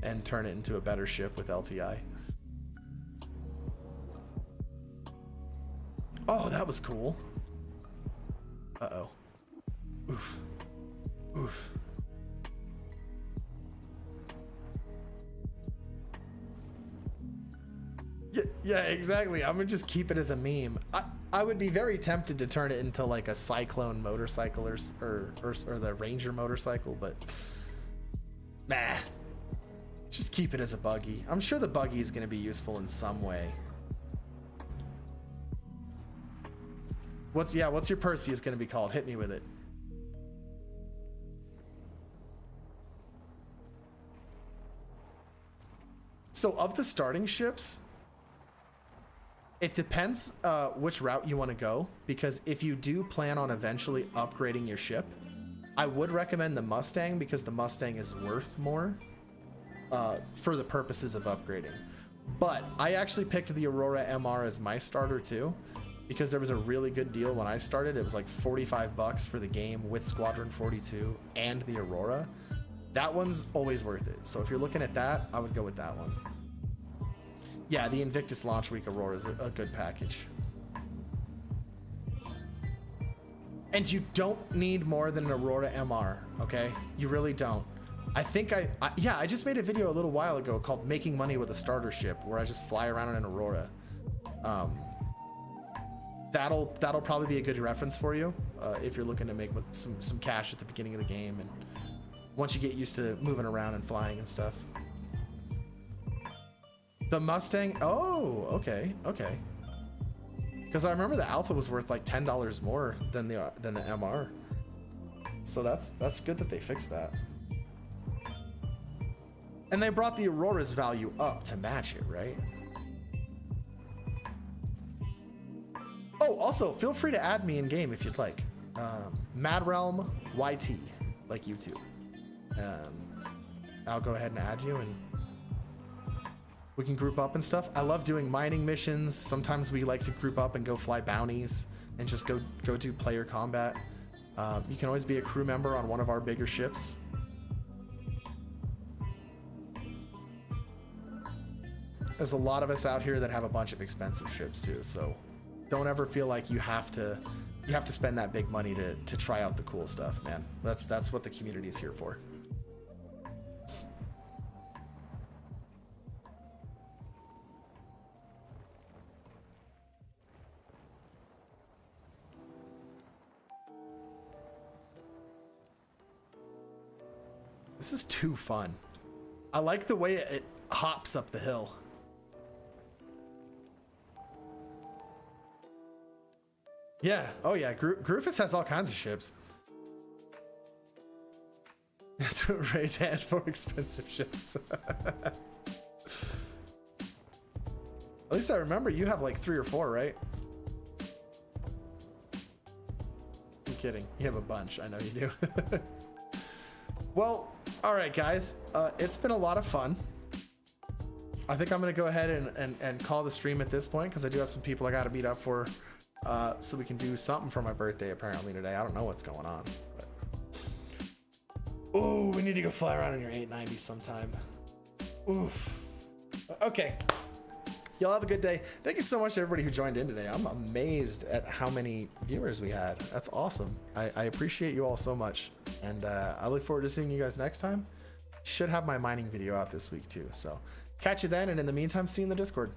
and turn it into a better ship with LTI. Oh, that was cool. Uh-oh. Oof. Oof. Yeah, exactly. I'm gonna just keep it as a meme. I would be very tempted to turn it into like a Cyclone motorcycle or the Ranger motorcycle, but nah. Just keep it as a buggy. I'm sure the buggy is gonna be useful in some way. What's your Perseus gonna be called? Hit me with it. So of the starting ships, it depends which route you want to go, because if you do plan on eventually upgrading your ship, I would recommend the Mustang, because the Mustang is worth more for the purposes of upgrading. But I actually picked the Aurora MR as my starter too, because there was a really good deal when I started. It was like 45 bucks for the game with Squadron 42 and the Aurora. That one's always worth it. So if you're looking at that, I would go with that one. Yeah, the Invictus Launch Week Aurora is a good package. And you don't need more than an Aurora MR, okay? You really don't. I think I just made a video a little while ago called Making Money with a Starter Ship, where I just fly around in an Aurora. That'll probably be a good reference for you if you're looking to make some cash at the beginning of the game, and once you get used to moving around and flying and stuff. The Mustang, oh, okay. Because I remember the Alpha was worth like $10 more than the MR. So that's good that they fixed that. And they brought the Aurora's value up to match it, right? Oh, also, feel free to add me in game if you'd like. Madrealm YT, like YouTube. I'll go ahead and add you, and we can group up and stuff. I love doing mining missions. Sometimes we like to group up and go fly bounties and just go do player combat. You can always be a crew member on one of our bigger ships. There's a lot of us out here that have a bunch of expensive ships too, so don't ever feel like you have to spend that big money to try out the cool stuff, man. That's what the community is here for. This is too fun. I like the way it hops up the hill. Yeah. Oh yeah. Groofus has all kinds of ships. So raise hand for expensive ships. At least I remember you have like 3 or 4, right? I'm kidding. You have a bunch. I know you do. Well, all right, guys. It's been a lot of fun. I think I'm going to go ahead and call the stream at this point because I do have some people I got to meet up for so we can do something for my birthday apparently today. I don't know what's going on. But... oh, we need to go fly around in your 890 sometime. Oof. Okay. Y'all have a good day. Thank you so much to everybody who joined in today. I'm amazed at how many viewers we had. That's awesome. I appreciate you all so much. And I look forward to seeing you guys next time. Should have my mining video out this week too. So catch you then. And in the meantime, see you in the Discord.